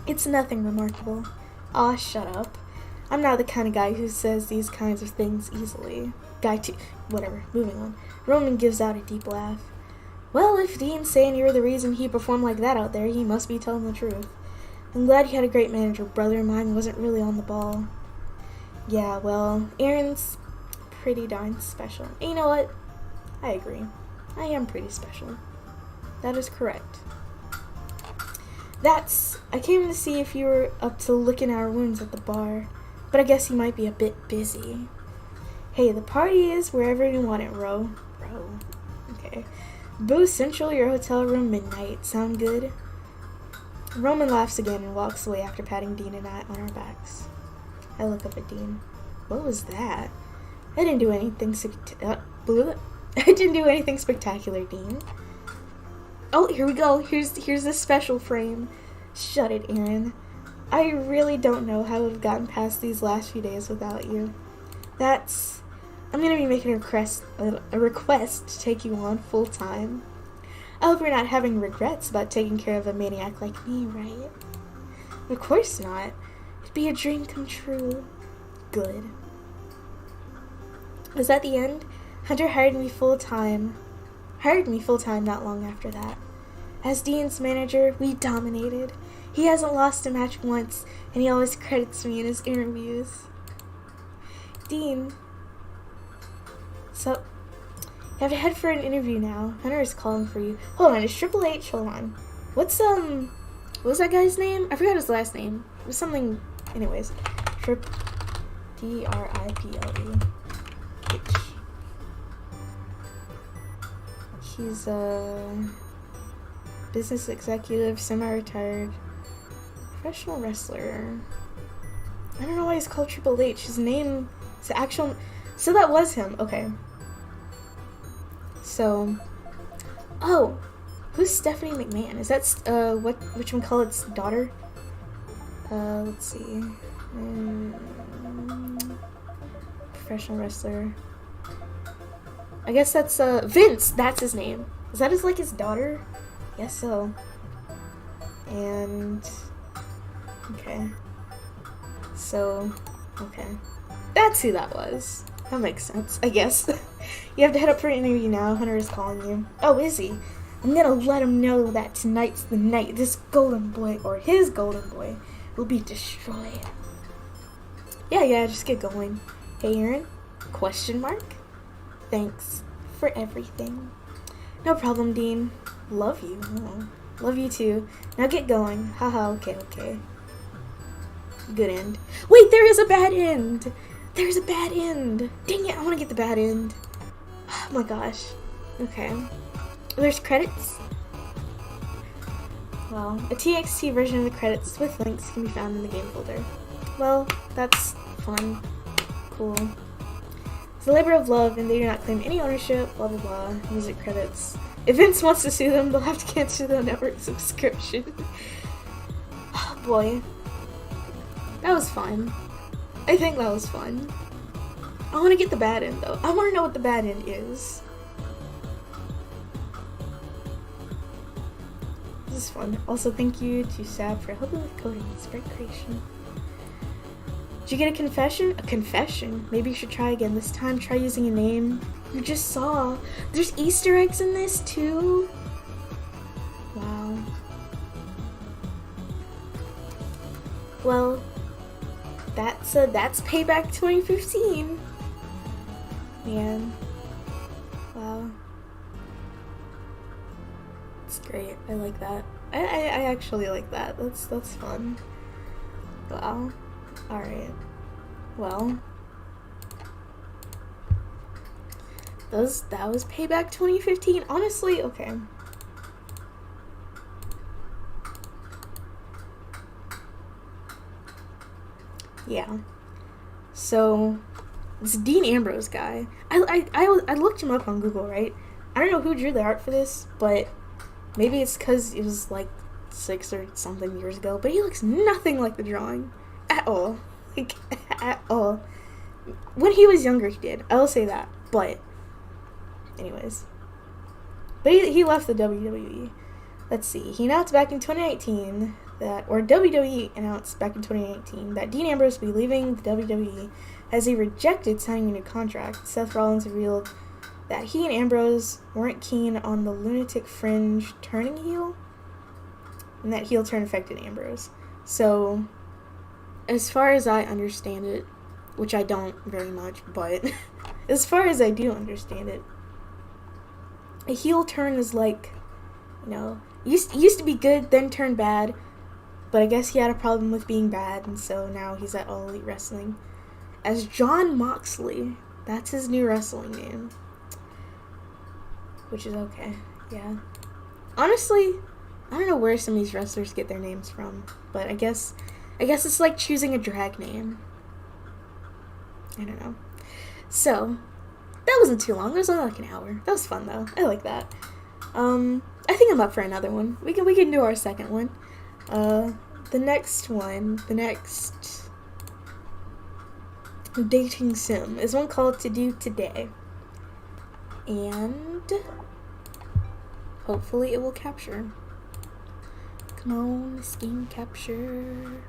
It's nothing remarkable. Aw, shut up. I'm not the kind of guy who says these kinds of things easily. Whatever, moving on. Roman gives out a deep laugh. Well, if Dean's saying you're the reason he performed like that out there, he must be telling the truth. I'm glad you had a great manager, brother. Mine wasn't really on the ball. Yeah, well, Aaron's pretty darn special. And you know what? I agree. I am pretty special. That is correct. I came to see if you were up to licking our wounds at the bar, but I guess you might be a bit busy. Hey, the party is wherever you want it, Ro. Okay. Booth Central, your hotel room, midnight. Sound good? Roman laughs again and walks away after patting Dean and I on our backs. I look up at Dean. What was that? I didn't do anything spectacular, Dean. Oh, here we go. Here's this special frame. Shut it, Aaron. I really don't know how I would have gotten past these last few days without you. I'm gonna be making a request to take you on full time. I hope you're not having regrets about taking care of a maniac like me, right? Of course not. To be a dream come true. Good. Was that the end? Hunter hired me full-time not long after that. As Dean's manager, we dominated. He hasn't lost a match once, and he always credits me in his interviews. Dean. So, you have to head for an interview now. Hunter is calling for you. Hold on, it's Triple H. Hold on. What was that guy's name? I forgot his last name. It was something, anyways. Triple H. He's a business executive, semi-retired, professional wrestler. I don't know why he's called Triple H. His name is the actual... So that was him. Okay. So... Oh! Who's Stephanie McMahon? Is that, whatchamacallit's daughter? Let's see. Professional wrestler. I guess that's, Vince! That's his name. Is that his daughter? Guess so. And... Okay. So... Okay. That's who that was. That makes sense, I guess. You have to head up for an interview now. Hunter is calling you. Oh, is he? I'm gonna let him know that tonight's the night this golden boy, or his golden boy, will be destroyed. Yeah, just get going. Hey, Aaron? Question mark? Thanks for everything. No problem, Dean. Love you. Oh, love you too. Now get going. Haha, okay. Good end. Wait, there is a bad end! There's a bad end! Dang it, I want to get the bad end. Oh my gosh. Okay. There's credits. Well, a TXT version of the credits with links can be found in the game folder. Well, that's fun. Cool. It's a labor of love, and they do not claim any ownership, blah blah blah. Music credits. If Vince wants to sue them, they'll have to cancel the network subscription. Oh boy. That was fun. I think that was fun. I want to get the bad end, though. I want to know what the bad end is. This is fun. Also, thank you to Sab for helping with coding and sprite creation. Did you get a confession? A confession? Maybe you should try again. This time, try using a name you just saw. There's Easter eggs in this, too? Wow. Well, that's Payback 2015. Man. Wow. It's great. I like that. I actually like that. That's fun. Wow. Alright. Well. That was Payback 2015. Honestly, okay. Yeah. So, this Dean Ambrose guy, I looked him up on Google, right? I don't know who drew the art for this, but maybe it's because it was like 6 or something years ago, but he looks nothing like the drawing. At all. Like, at all. When he was younger, he did. I will say that, but anyways. But he left the WWE. Let's see. He announced back in 2018 or WWE announced back in 2018 that Dean Ambrose will be leaving the WWE as he rejected signing a new contract. Seth Rollins revealed that he and Ambrose weren't keen on the lunatic fringe turning heel, and that heel turn affected Ambrose. So, as far as I understand it, which I don't very much, but as far as I do understand it, a heel turn is like, used to be good, then turned bad, but I guess he had a problem with being bad, and so now he's at All Elite Wrestling as Jon Moxley. That's his new wrestling name, which is okay. Yeah. Honestly, I don't know where some of these wrestlers get their names from, but I guess it's like choosing a drag name. I don't know. So, that wasn't too long. It was only like an hour. That was fun though. I like that. I think I'm up for another one. We can do our second one. The next dating sim is one called To Do Today. And hopefully it will capture. Come on, screen capture.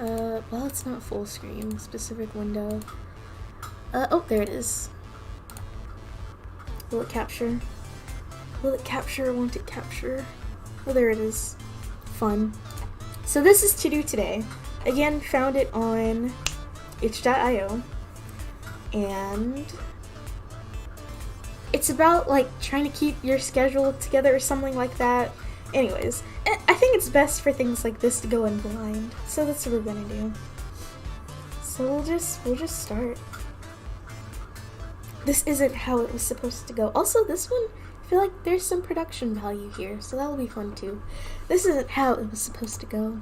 Well, it's not full screen. Specific window. Oh, there it is. Will it capture? Will it capture? Won't it capture? Oh, there it is. Fun. So this is to do today. Again, found it on itch.io. And it's about, like, trying to keep your schedule together or something like that. Anyways, I think it's best for things like this to go in blind. So that's what we're gonna do. So we'll just start. This isn't how it was supposed to go. Also, this one, I feel like there's some production value here, so that'll be fun too. This isn't how it was supposed to go.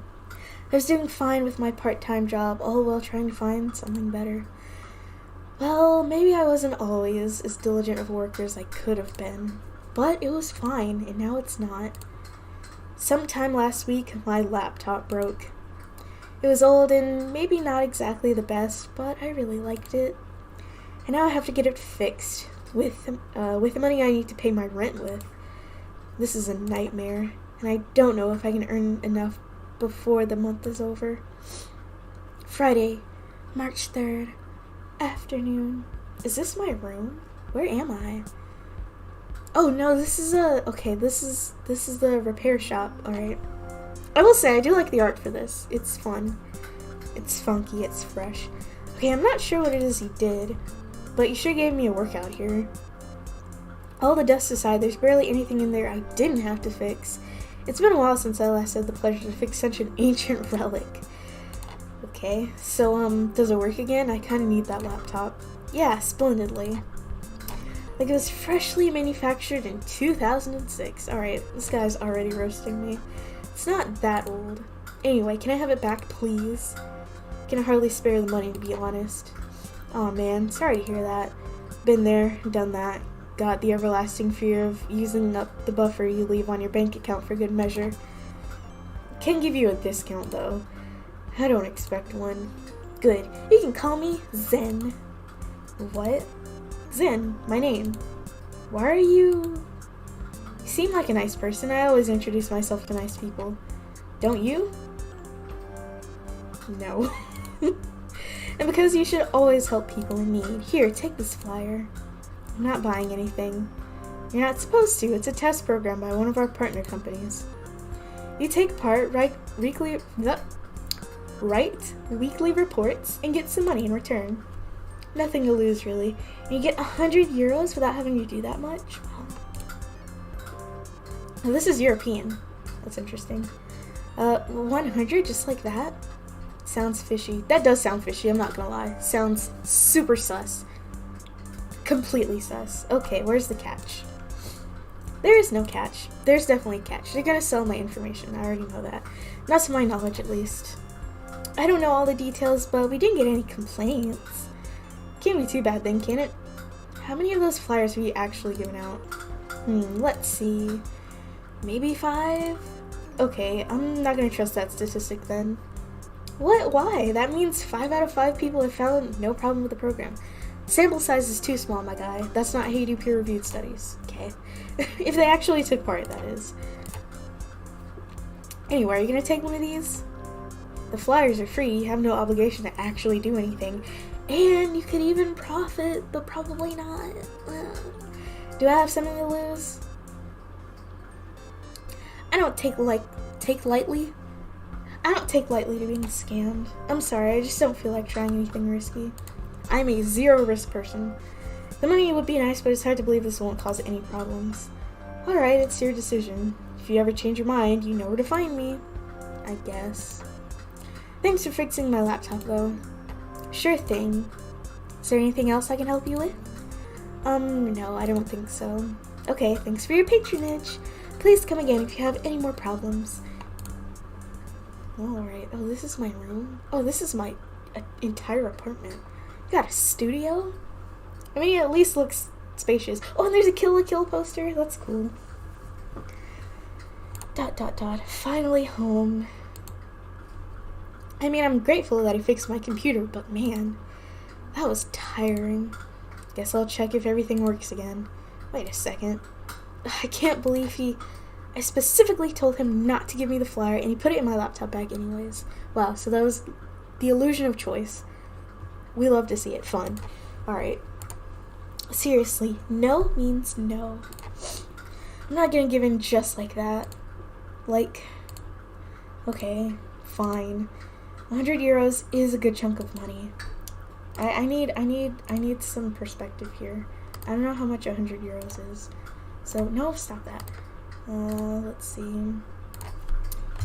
I was doing fine with my part-time job, all while trying to find something better. Well, maybe I wasn't always as diligent of a worker as I could have been, but it was fine, and now it's not. Sometime last week, my laptop broke. It was old and maybe not exactly the best, but I really liked it. And now I have to get it fixed with the money I need to pay my rent with. This is a nightmare, and I don't know if I can earn enough before the month is over. Friday, March 3rd, afternoon. Is this my room? Where am I? Oh no, this is the repair shop. Alright. I will say I do like the art for this. It's fun. It's funky, it's fresh. Okay, I'm not sure what it is he did, but you sure gave me a workout here. All the dust aside, there's barely anything in there I didn't have to fix. It's been a while since I last had the pleasure to fix such an ancient relic. Okay, so, does it work again? I kinda need that laptop. Yeah, splendidly. Like it was freshly manufactured in 2006. Alright, this guy's already roasting me. It's not that old. Anyway, can I have it back, please? Can hardly spare the money, to be honest. Aw man, sorry to hear that. Been there, done that. Got the everlasting fear of using up the buffer you leave on your bank account for good measure. Can give you a discount, though. I don't expect one. Good. You can call me Zen. What? Zen, my name. Why are you... You seem like a nice person. I always introduce myself to nice people. Don't you? No. And because you should always help people in need. Here, take this flyer. I'm not buying anything. You're not supposed to. It's a test program by one of our partner companies. You take part, write weekly reports, and get some money in return. Nothing to lose, really. And you get 100 euros without having to do that much. Now, this is European. That's interesting. 100, just like that? Sounds fishy. That does sound fishy, I'm not gonna lie. Sounds super sus. Completely sus. Okay, where's the catch? There is no catch. There's definitely a catch. They're gonna sell my information. I already know that. Not to my knowledge, at least. I don't know all the details, but we didn't get any complaints. Can't be too bad then, can it? How many of those flyers were you actually giving out? Let's see. Maybe 5? Okay, I'm not gonna trust that statistic then. What? Why? That means 5 out of 5 people have found no problem with the program. Sample size is too small, my guy. That's not how you do peer-reviewed studies. Okay. If they actually took part, that is. Anyway, are you gonna take one of these? The flyers are free. You have no obligation to actually do anything. And you could even profit, but probably not. Do I have something to lose? I don't take lightly. I don't take lightly to being scammed. I'm sorry, I just don't feel like trying anything risky. I'm a zero-risk person. The money would be nice, but it's hard to believe this won't cause any problems. Alright, it's your decision. If you ever change your mind, you know where to find me. I guess. Thanks for fixing my laptop, though. Sure thing. Is there anything else I can help you with? No, I don't think so. Okay, thanks for your patronage. Please come again if you have any more problems. Alright, oh, this is my room? Oh, this is my entire apartment. You got a studio? I mean, it at least looks spacious. Oh, and there's a Kill la Kill poster. That's cool. ... Finally home. I mean, I'm grateful that he fixed my computer, but man, that was tiring. Guess I'll check if everything works again. Wait a second. I can't believe I specifically told him not to give me the flyer, and he put it in my laptop bag anyways. Wow, so that was The illusion of choice. We love to see it. Fun. Alright. Seriously, no means no. I'm not gonna give in just like that. Like, okay, fine. 100 euros is a good chunk of money. I need some perspective here. I don't know how much 100 euros is. So, no, stop that. Let's see.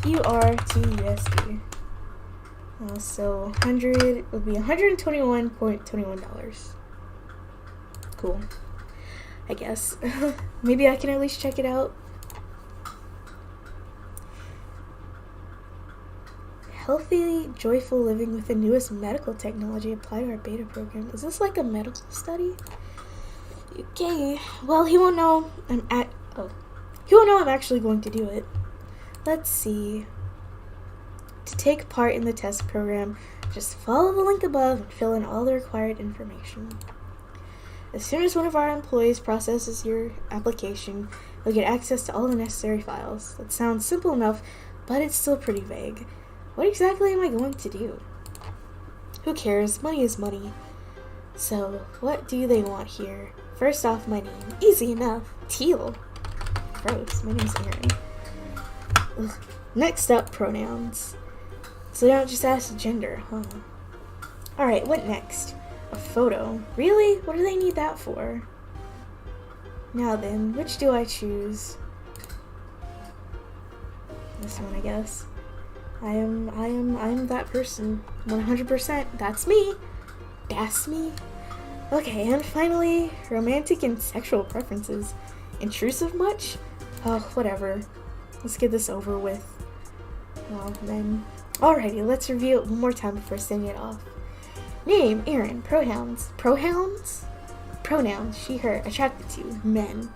EUR to USD. So, 100 would be $121.21. Cool. I guess. Maybe I can at least check it out. Healthy, joyful living with the newest medical technology applied to our beta program. Is this like a medical study? Okay. Well, he won't know I'm actually going to do it. Let's see. To take part in the test program, just follow the link above and fill in all the required information. As soon as one of our employees processes your application, you'll get access to all the necessary files. That sounds simple enough, but it's still pretty vague. What exactly am I going to do? Who cares? Money is money. So, what do they want here? First off, my name. Easy enough. Teal. Gross. My name's Aaron. Ugh. Next up, pronouns. So they don't just ask the gender, huh? Alright, what next? A photo. Really? What do they need that for? Now then, which do I choose? This one, I guess. I'm that person. 100%. That's me. That's me. Okay, and finally, romantic and sexual preferences. Intrusive much? Oh, whatever. Let's get this over with. Well, then. Alrighty, let's review it one more time before sending it off. Name, Aaron. Pronouns. Pronouns, she, her. Attracted to, men.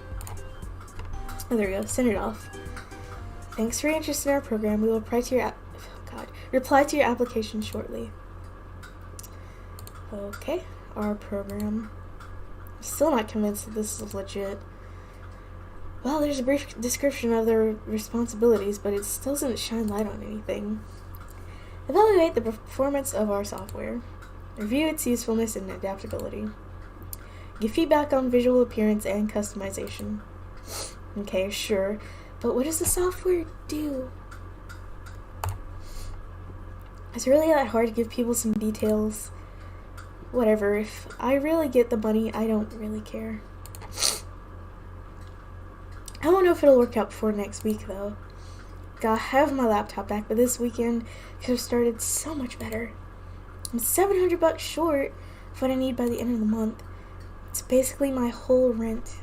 Oh, there we go. Send it off. Thanks for your interest in our program. We will reply to your application shortly. Okay, our program. Still not convinced that this is legit. Well, there's a brief description of their responsibilities, but it still doesn't shine light on anything. Evaluate the performance of our software. Review its usefulness and adaptability. Give feedback on visual appearance and customization. Okay, sure. But what does the software do? It's really that hard to give people some details. Whatever, if I really get the money, I don't really care. I don't know if it'll work out before next week, though. I have my laptop back, but this weekend could have started so much better. I'm $700 short of what I need by the end of the month. It's basically my whole rent.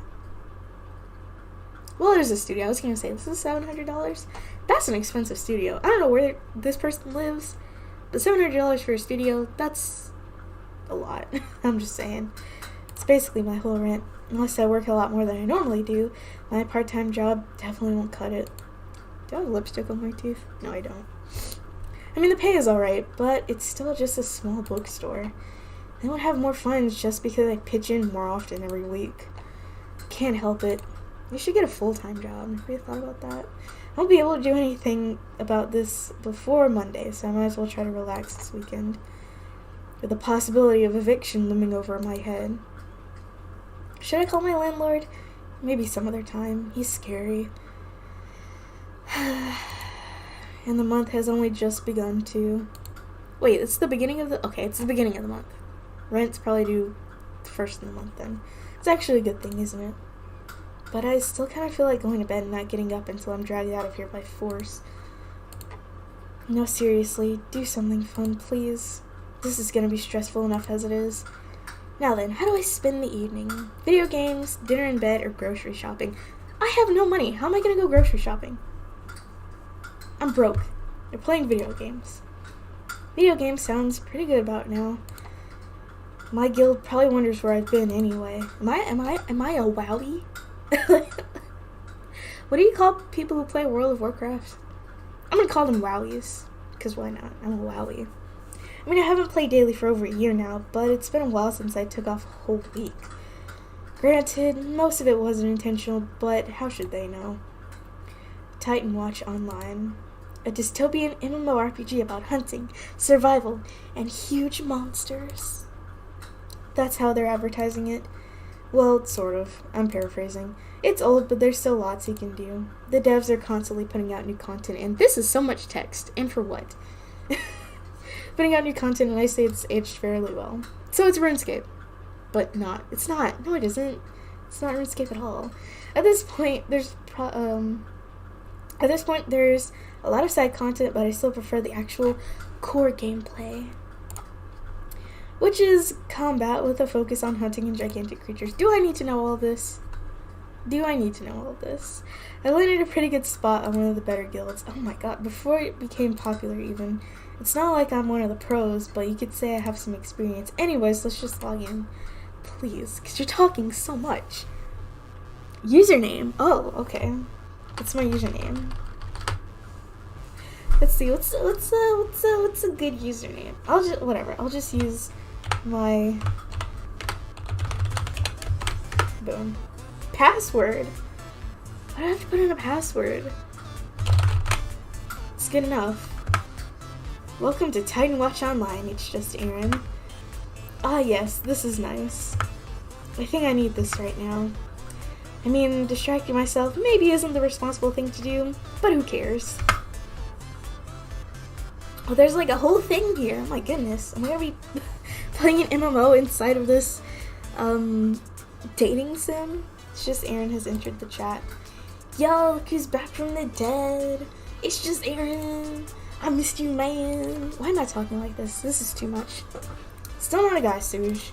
Well, there's a studio. I was gonna say, this is $700. That's an expensive studio. I don't know where this person lives, but $700 for a studio, that's a lot. I'm just saying. It's basically my whole rent. Unless I work a lot more than I normally do, my part-time job definitely won't cut it. Do I have lipstick on my teeth? No, I don't. I mean, the pay is alright, but it's still just a small bookstore. They won't have more funds just because I pitch in more often every week. Can't help it. You should get a full-time job. Have you thought about that? I won't be able to do anything about this before Monday, so I might as well try to relax this weekend. With the possibility of eviction looming over my head. Should I call my landlord? Maybe some other time. He's scary. And the month has only just begun to... Wait, it's the beginning of the... Okay, it's the beginning of the month. Rent's probably due the first of the month then. It's actually a good thing, isn't it? But I still kind of feel like going to bed and not getting up until I'm dragged out of here by force. No, seriously, do something fun, please. This is gonna be stressful enough as it is. Now then, how do I spend the evening? Video games, dinner in bed, or grocery shopping? I have no money. How am I gonna go grocery shopping? I'm broke. They're playing video games. Video games sounds pretty good about now. My guild probably wonders where I've been anyway. Am I a wowie? What do you call people who play World of Warcraft? I'm gonna call them wowies, because why not? I'm a wowie. I mean, I haven't played daily for over a year now, but it's been a while since I took off a whole week. Granted, most of it wasn't intentional, but how should they know? Titan Watch Online. a dystopian MMORPG about hunting, survival, and huge monsters. That's how they're advertising it. Well, sort of. I'm paraphrasing. It's old, but there's still lots you can do. The devs are constantly putting out new content, and this is so much text. And for what? Putting out new content, and I say it's aged fairly well. So it's RuneScape. But not. It's not. No, it isn't. It's not RuneScape at all. At this point, there's a lot of side content, but I still prefer the actual core gameplay, which is combat with a focus on hunting and gigantic creatures. Do I need to know all of this? I landed a pretty good spot on one of the better guilds. Oh my god, before it became popular even. It's not like I'm one of the pros, but you could say I have some experience. Anyways, let's just log in. Please, because you're talking so much. Username. Oh, okay. What's my username? Let's see. What's a good username? I'll just use my boom. Password. Why do I have to put in a password? It's good enough. Welcome to Titan Watch Online. It's just Aaron. Ah, yes, this is nice. I think I need this right now. I mean, distracting myself maybe isn't the responsible thing to do, but who cares? Oh, there's like a whole thing here. Oh my goodness. Am I gonna be playing an MMO inside of this dating sim? It's just Aaron has entered the chat. Yo, look who's back from the dead. It's just Aaron. I missed you, man. Why am I talking like this? This is too much. Still not a guy, Suj.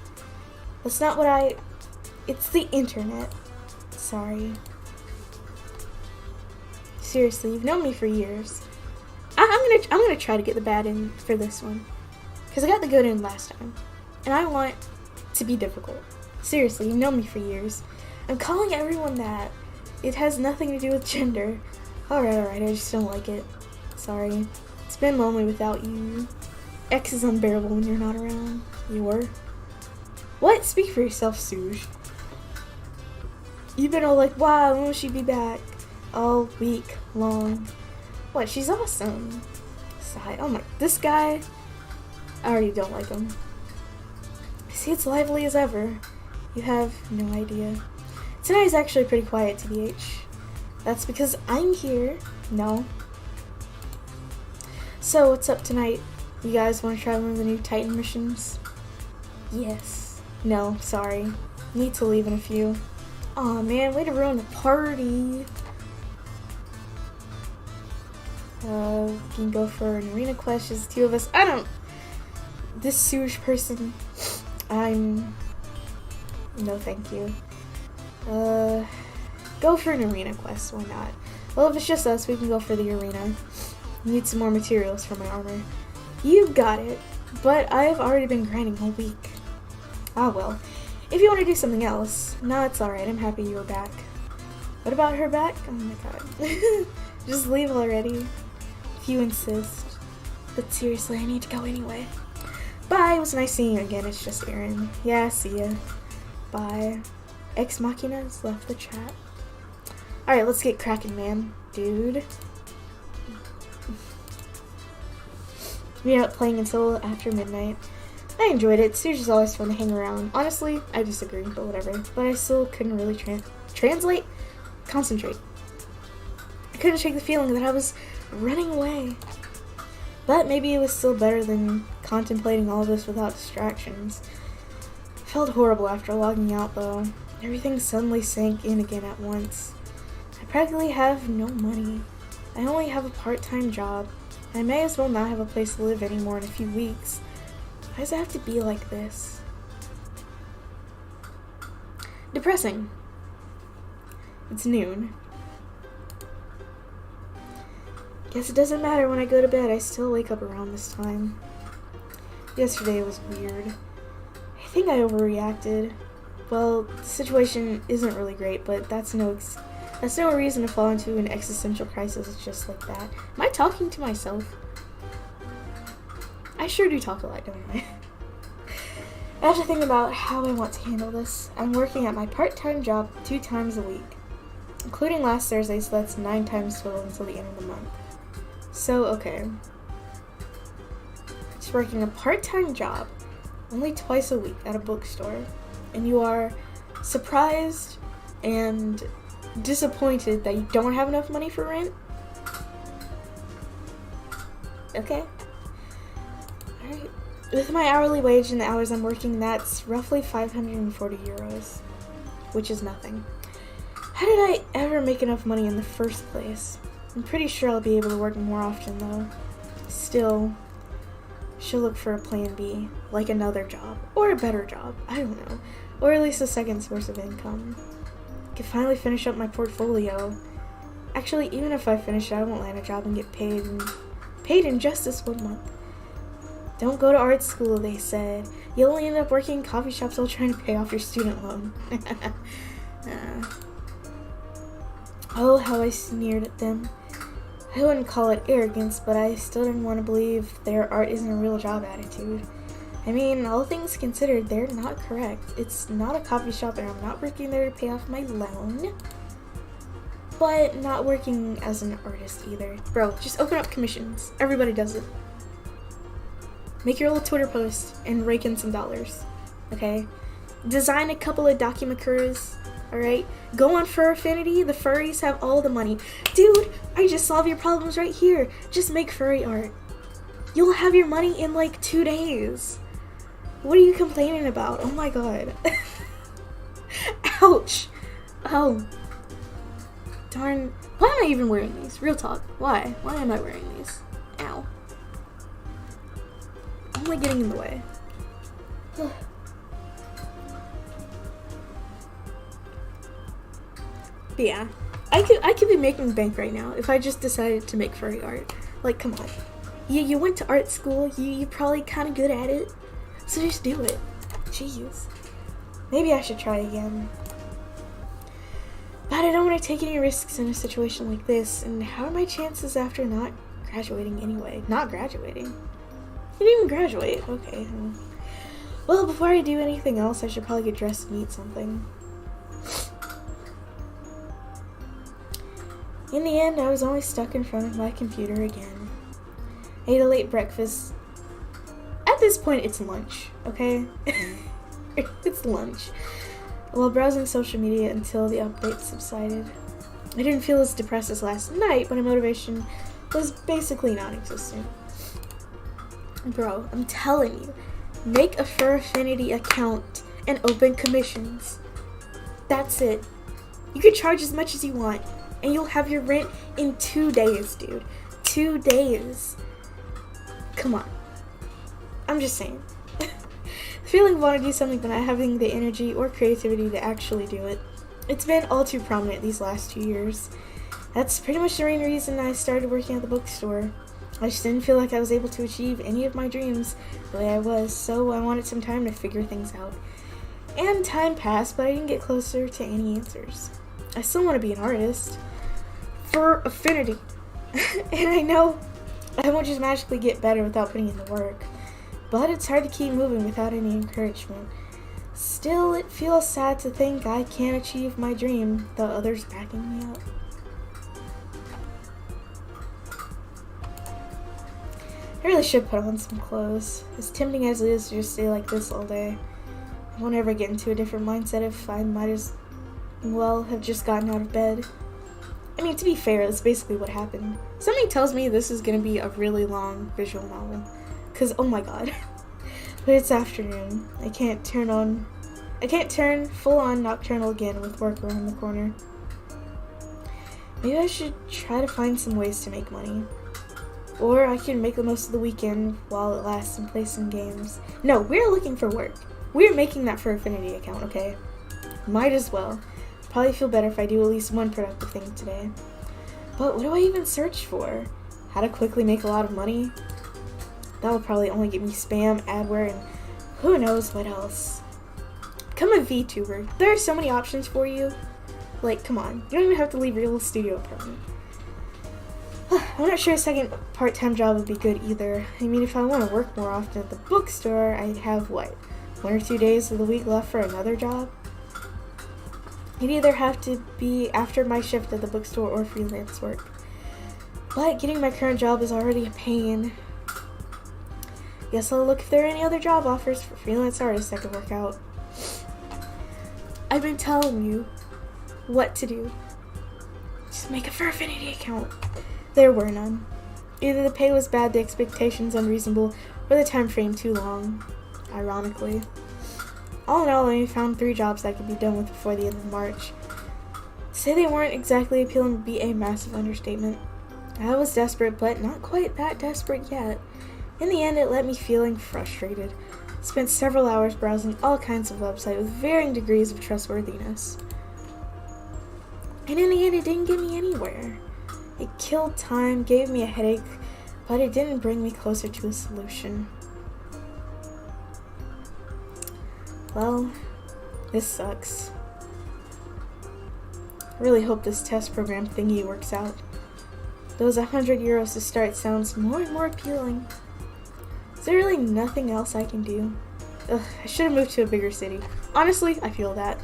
That's not what I... It's the internet. Sorry. Seriously, you've known me for years. I'm gonna try to get the bad in for this one, because I got the good in last time, and I want to be difficult. Seriously, you've known me for years. I'm calling everyone that. It has nothing to do with gender. Alright, I just don't like it. Sorry. It's been lonely without you. X is unbearable when you're not around. What? Speak for yourself, Suj. You've been all like, wow, when will she be back? All week long. What? She's awesome. Sigh. Oh my, this guy. I already don't like him. See, it's lively as ever. You have no idea. Tonight is actually pretty quiet, TBH. That's because I'm here. No. So, what's up tonight? You guys want to try one of the new Titan missions? Yes. No, sorry. Need to leave in a few. Aw, man, way to ruin the party. We can go for an arena quest, just the two of us. This Suj person, no thank you. Go for an arena quest, why not? Well, if it's just us, we can go for the arena. Need some more materials for my armor. You got it, but I've already been grinding all week. Ah well, if you want to do something else, no, it's alright, I'm happy you were back. What about her back? Oh my god. Just leave already, if you insist. But seriously, I need to go anyway. Bye, it was nice seeing you again, it's just Aaron. Yeah, see ya. Bye. Ex Machina's left the chat. Alright, let's get cracking, man. Dude. We ended up playing until after midnight. I enjoyed it. Suj is always fun to hang around. Honestly, I disagree, but whatever. But I still couldn't really concentrate. I couldn't shake the feeling that I was running away. But maybe it was still better than contemplating all of this without distractions. I felt horrible after logging out, though. Everything suddenly sank in again at once. I practically have no money. I only have a part-time job. I may as well not have a place to live anymore in a few weeks. Why does it have to be like this? Depressing. It's noon. Guess it doesn't matter when I go to bed, I still wake up around this time. Yesterday was weird. I think I overreacted. Well, the situation isn't really great, but that's no reason to fall into an existential crisis just like that. Am I talking to myself? I sure do talk a lot, don't I? I have to think about how I want to handle this. I'm working at my part-time job 2 times a week, including last Thursday, so that's 9 times total until the end of the month. So, okay. Just working a part-time job, only twice a week at a bookstore, and you are surprised and disappointed that you don't have enough money for rent? Okay. Alright. With my hourly wage and the hours I'm working, that's roughly 540 euros, which is nothing. How did I ever make enough money in the first place? I'm pretty sure I'll be able to work more often though. Still, should look for a plan B, like another job, or a better job, I don't know, or at least a second source of income. I could finally finish up my portfolio. Actually, even if I finish it, I won't land a job and get paid in just this 1 month. Don't go to art school, they said. You'll only end up working in coffee shops while trying to pay off your student loan. Oh, how I sneered at them. I wouldn't call it arrogance, but I still didn't want to believe their art isn't a real job attitude. I mean, all things considered, they're not correct. It's not a coffee shop and I'm not working there to pay off my loan. But not working as an artist either. Bro, just open up commissions. Everybody does it. Make your little Twitter post and rake in some dollars. Okay? Design a couple of documakurs. Alright? Go on Fur Affinity. The furries have all the money. Dude, I just solved your problems right here. Just make furry art. You'll have your money in like 2 days. What are you complaining about? Oh my god. Ouch. Oh. Darn. Why am I even wearing these? Real talk. Why? Why am I wearing these? Ow. I'm like getting in the way. But yeah. I could be making bank right now if I just decided to make furry art. Like, come on. You went to art school. You're probably kind of good at it. So just do it. Jeez. Maybe I should try again. But I don't want to take any risks in a situation like this. And how are my chances after not graduating anyway? Not graduating? You didn't even graduate. Okay. Well, before I do anything else, I should probably get dressed and eat something. In the end, I was only stuck in front of my computer again. I ate a late breakfast. At this point, it's lunch, okay? It's lunch. While browsing social media until the update subsided. I didn't feel as depressed as last night, but my motivation was basically non-existent. Bro, I'm telling you, make a Fur Affinity account and open commissions. That's it. You can charge as much as you want, and you'll have your rent in 2 days, dude. 2 days. Come on. I'm just saying. Feeling want to do something but not having the energy or creativity to actually do it. It's been all too prominent these last 2 years. That's pretty much the main reason I started working at the bookstore. I just didn't feel like I was able to achieve any of my dreams the way I was, so I wanted some time to figure things out. And time passed, but I didn't get closer to any answers. I still want to be an artist. For affinity. And I know I won't just magically get better without putting in the work. But it's hard to keep moving without any encouragement. Still, it feels sad to think I can't achieve my dream without others backing me up. I really should put on some clothes. As tempting as it is to just stay like this all day, I won't ever get into a different mindset if I might as well have just gotten out of bed. I mean, to be fair, that's basically what happened. Something tells me this is gonna be a really long visual novel. Cause, oh my god. But it's afternoon. I can't turn full on nocturnal again with work around the corner. Maybe I should try to find some ways to make money. Or I can make the most of the weekend while it lasts and play some games. No, we're looking for work. We're making that Fur Affinity account, okay? Might as well. Probably feel better if I do at least one productive thing today. But what do I even search for? How to quickly make a lot of money? That will probably only get me spam, adware, and who knows what else. Become a VTuber. There are so many options for you. Like, come on. You don't even have to leave your little studio apartment. I'm not sure a second part-time job would be good either. I mean, if I want to work more often at the bookstore, I'd have, what, 1 or 2 days of the week left for another job? It'd either have to be after my shift at the bookstore or freelance work. But getting my current job is already a pain. Guess I'll look if there are any other job offers for freelance artists that could work out. I've been telling you what to do. Just make a Furfinity account. There were none. Either the pay was bad, the expectations unreasonable, or the time frame too long, ironically. All in all, I only found 3 jobs that could be done with before the end of March. To say they weren't exactly appealing would be a massive understatement. I was desperate, but not quite that desperate yet. In the end, it left me feeling frustrated. Spent several hours browsing all kinds of websites with varying degrees of trustworthiness. And in the end, it didn't get me anywhere. It killed time, gave me a headache, but it didn't bring me closer to a solution. Well, this sucks. I really hope this test program thingy works out. Those 100 euros to start sounds more and more appealing. Is there really nothing else I can do? Ugh, I should have moved to a bigger city. Honestly, I feel that.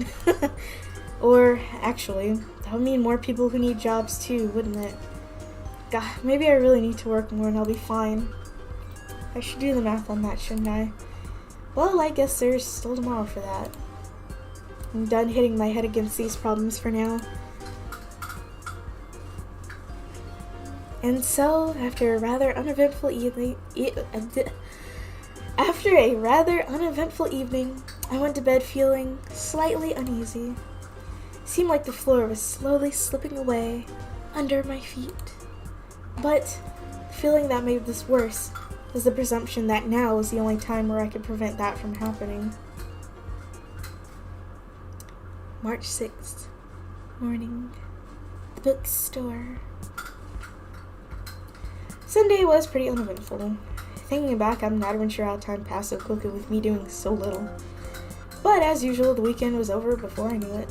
Or, actually, that would mean more people who need jobs too, wouldn't it? God, maybe I really need to work more and I'll be fine. I should do the math on that, shouldn't I? Well, I guess there's still tomorrow for that. I'm done hitting my head against these problems for now. And so, after a rather uneventful evening, I went to bed feeling slightly uneasy. It seemed like the floor was slowly slipping away under my feet. But the feeling that made this worse was the presumption that now was the only time where I could prevent that from happening. March 6th, morning, bookstore. Sunday was pretty uneventful. Thinking back, I'm not even sure how time passed so quickly with me doing so little. But as usual, the weekend was over before I knew it.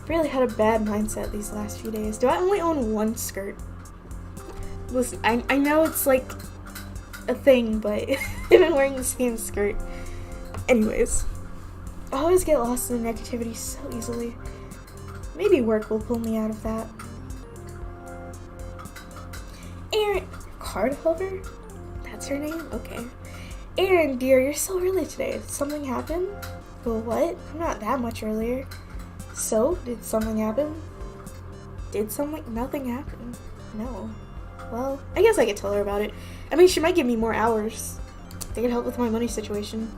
Really had a bad mindset these last few days. Do I only own one skirt? Listen, I know it's like a thing, but I've been wearing the same skirt. Anyways, I always get lost in the negativity so easily. Maybe work will pull me out of that. Erin Cardhover? That's her name? Okay. Erin, dear, you're so early today. Did something happen? Well, what? I'm not that much earlier. So, did something happen? Nothing happened. No. Well, I guess I could tell her about it. I mean, she might give me more hours. They could help with my money situation.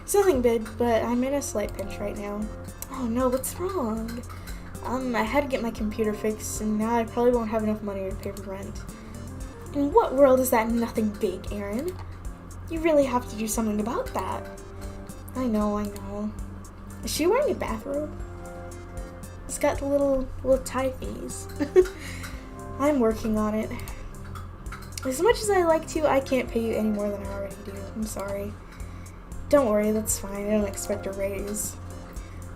It's nothing big, but I'm in a slight pinch right now. Oh no, what's wrong? I had to get my computer fixed, and now I probably won't have enough money to pay for rent. In what world is that nothing big, Erin? You really have to do something about that. I know. Is she wearing a bathrobe? It's got the little tie thingies. I'm working on it. As much as I like to, I can't pay you any more than I already do. I'm sorry. Don't worry, that's fine. I don't expect a raise.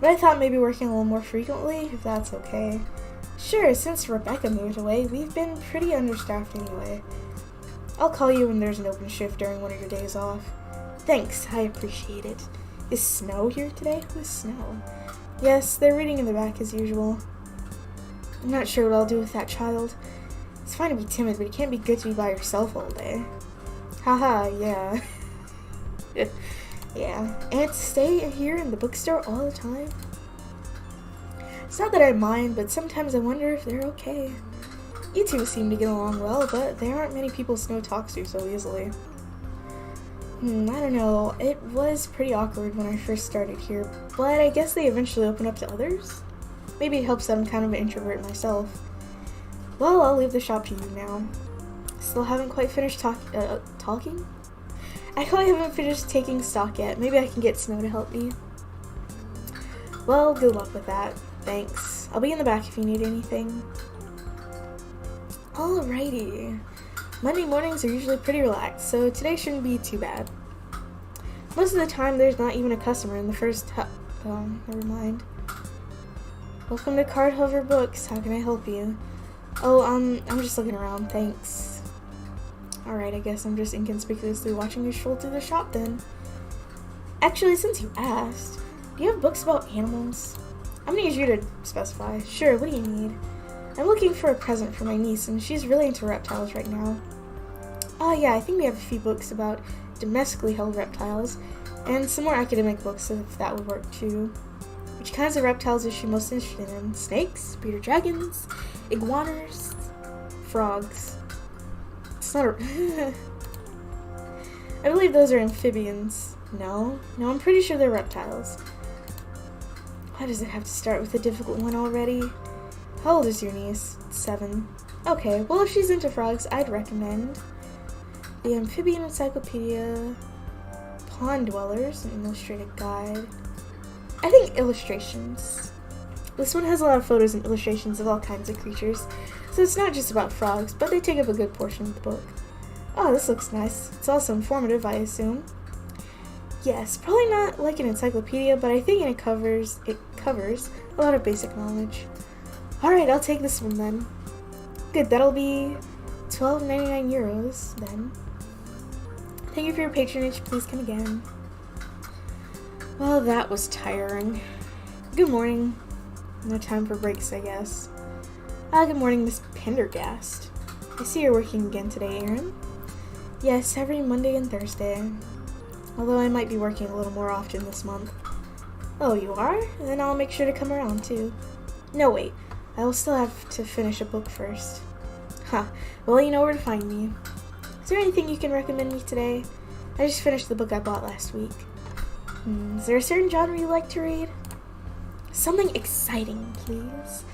But I thought maybe working a little more frequently, if that's okay. Sure, since Rebecca moved away, we've been pretty understaffed anyway. I'll call you when there's an open shift during one of your days off. Thanks, I appreciate it. Is Snow here today? Who's Snow? Yes, they're reading in the back as usual. I'm not sure what I'll do with that child. It's fine to be timid, but it can't be good to be by yourself all day. Haha, yeah. Yeah, and to stay here in the bookstore all the time? It's not that I mind, but sometimes I wonder if they're okay. You two seem to get along well, but there aren't many people Snow talks to so easily. I don't know. It was pretty awkward when I first started here, but I guess they eventually open up to others? Maybe it helps that I'm kind of an introvert myself. Well, I'll leave the shop to you now. Still haven't quite finished talking? I haven't finished taking stock yet. Maybe I can get Snow to help me. Well, good luck with that. Thanks. I'll be in the back if you need anything. Alrighty. Monday mornings are usually pretty relaxed, so today shouldn't be too bad. Most of the time, there's not even a customer in the first never mind. Welcome to Cardhover Books. How can I help you? Oh, I'm just looking around. Thanks. Alright, I guess I'm just inconspicuously watching you stroll through the shop then. Actually, since you asked, do you have books about animals? I'm gonna use you to specify. Sure, what do you need? I'm looking for a present for my niece, and she's really into reptiles right now. Oh yeah, I think we have a few books about domestically held reptiles, and some more academic books if that would work too. Which kinds of reptiles is she most interested in? Snakes? Bearded dragons? Iguanas? Frogs? It's not a... I believe those are amphibians. No, I'm pretty sure they're reptiles. Why does it have to start with a difficult one already? How old is your niece? 7. Okay, well if she's into frogs, I'd recommend the Amphibian Encyclopedia, Pond Dwellers, an illustrated guide. I think illustrations. This one has a lot of photos and illustrations of all kinds of creatures, so it's not just about frogs, but they take up a good portion of the book. Oh, this looks nice. It's also informative, I assume. Yes, probably not like an encyclopedia, but I think it covers a lot of basic knowledge. Alright, I'll take this one then. Good, that'll be €12.99 then. Thank you for your patronage. Please come again. Well, that was tiring. Good morning. No time for breaks, I guess. Good morning, Miss Pendergast. I see you're working again today, Aaron. Yes, every Monday and Thursday. Although I might be working a little more often this month. Oh, you are? Then I'll make sure to come around too. No, wait. I will still have to finish a book first. Well, you know where to find me. Is there anything you can recommend me today? I just finished the book I bought last week. Is there a certain genre you like to read? Something exciting, please.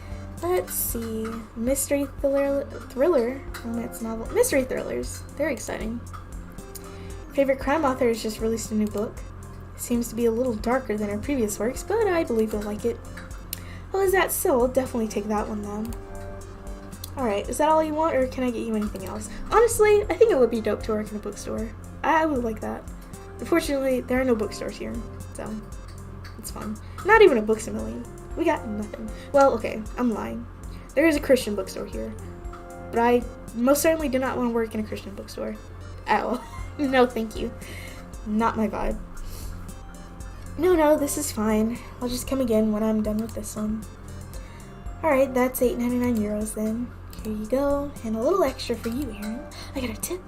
Let's see. Mystery thriller, romance novel. Mystery thrillers. They're exciting. Favorite crime author has just released a new book. It seems to be a little darker than her previous works, but I believe you'll like it. Well, is that so? I'll definitely take that one then. Alright, is that all you want, or can I get you anything else? Honestly, I think it would be dope to work in a bookstore. I would like that. Unfortunately, there are no bookstores here, so it's fun. Not even a Books A Million. We got nothing. Well, okay, I'm lying. There is a Christian bookstore here, but I most certainly do not want to work in a Christian bookstore. At all. No, thank you. Not my vibe. No, this is fine. I'll just come again when I'm done with this one. Alright, that's €8.99 then. Here you go, and a little extra for you, Aaron. I got a tip.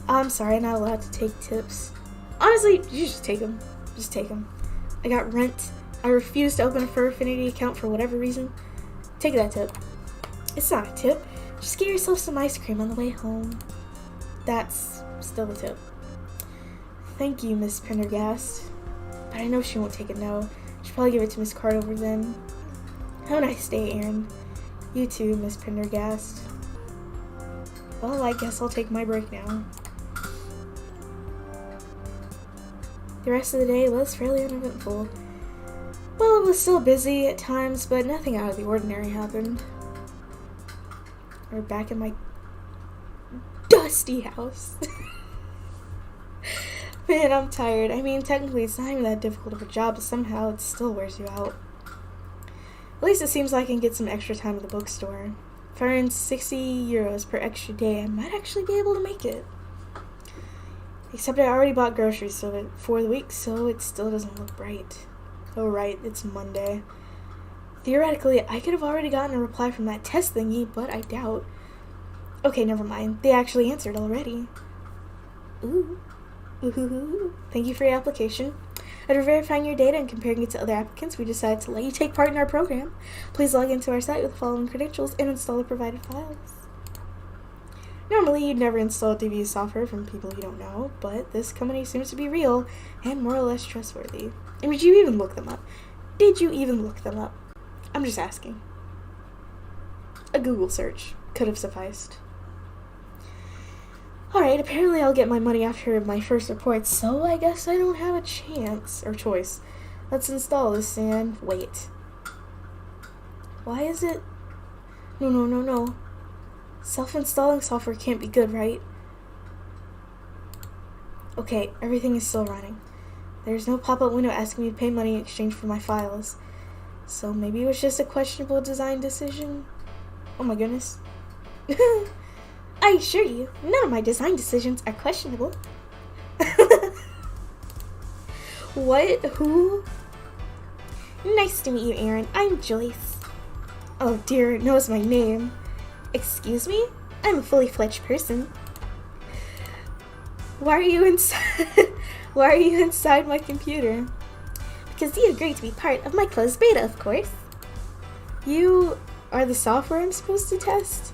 I'm sorry, I'm not allowed to take tips. Honestly, you just take them. Just take them. I got rent. I refuse to open a Fur Affinity account for whatever reason. Take that tip. It's not a tip. Just get yourself some ice cream on the way home. That's still a tip. Thank you, Miss Pendergast. But I know she won't take it no. She'll probably give it to Miss Cardover then. Have a nice day, Aaron. You too, Miss Pendergast. Well, I guess I'll take my break now. The rest of the day was fairly uneventful. Well, it was still busy at times, but nothing out of the ordinary happened. We're back in my dusty house. Man, I'm tired. I mean, technically it's not even that difficult of a job, but somehow it still wears you out. At least it seems like I can get some extra time at the bookstore. If I earn €60 per extra day, I might actually be able to make it. Except I already bought groceries for the week, so it still doesn't look bright. Oh right, it's Monday. Theoretically, I could have already gotten a reply from that test thingy, but I doubt. Okay, never mind. They actually answered already. Ooh. Ooh. Thank you for your application. After verifying your data and comparing it to other applicants, we decided to let you take part in our program. Please log into our site with the following credentials and install the provided files. Normally, you'd never install DV software from people you don't know, but this company seems to be real and more or less trustworthy. And did you even look them up? Did you even look them up? I'm just asking. A Google search could have sufficed. Alright, apparently I'll get my money after my first report, so I guess I don't have a chance, or choice. Let's install this and wait. Why is it? No. Self-installing software can't be good, right? Okay, everything is still running. There's no pop-up window asking me to pay money in exchange for my files. So maybe it was just a questionable design decision? Oh my goodness. I assure you, none of my design decisions are questionable. What? Who? Nice to meet you, Aaron. I'm Joyce. Oh dear, it knows my name. Excuse me? I'm a fully fledged person. Why are you inside? Why are you inside my computer? Because you agreed to be part of my closed beta, of course. You are the software I'm supposed to test?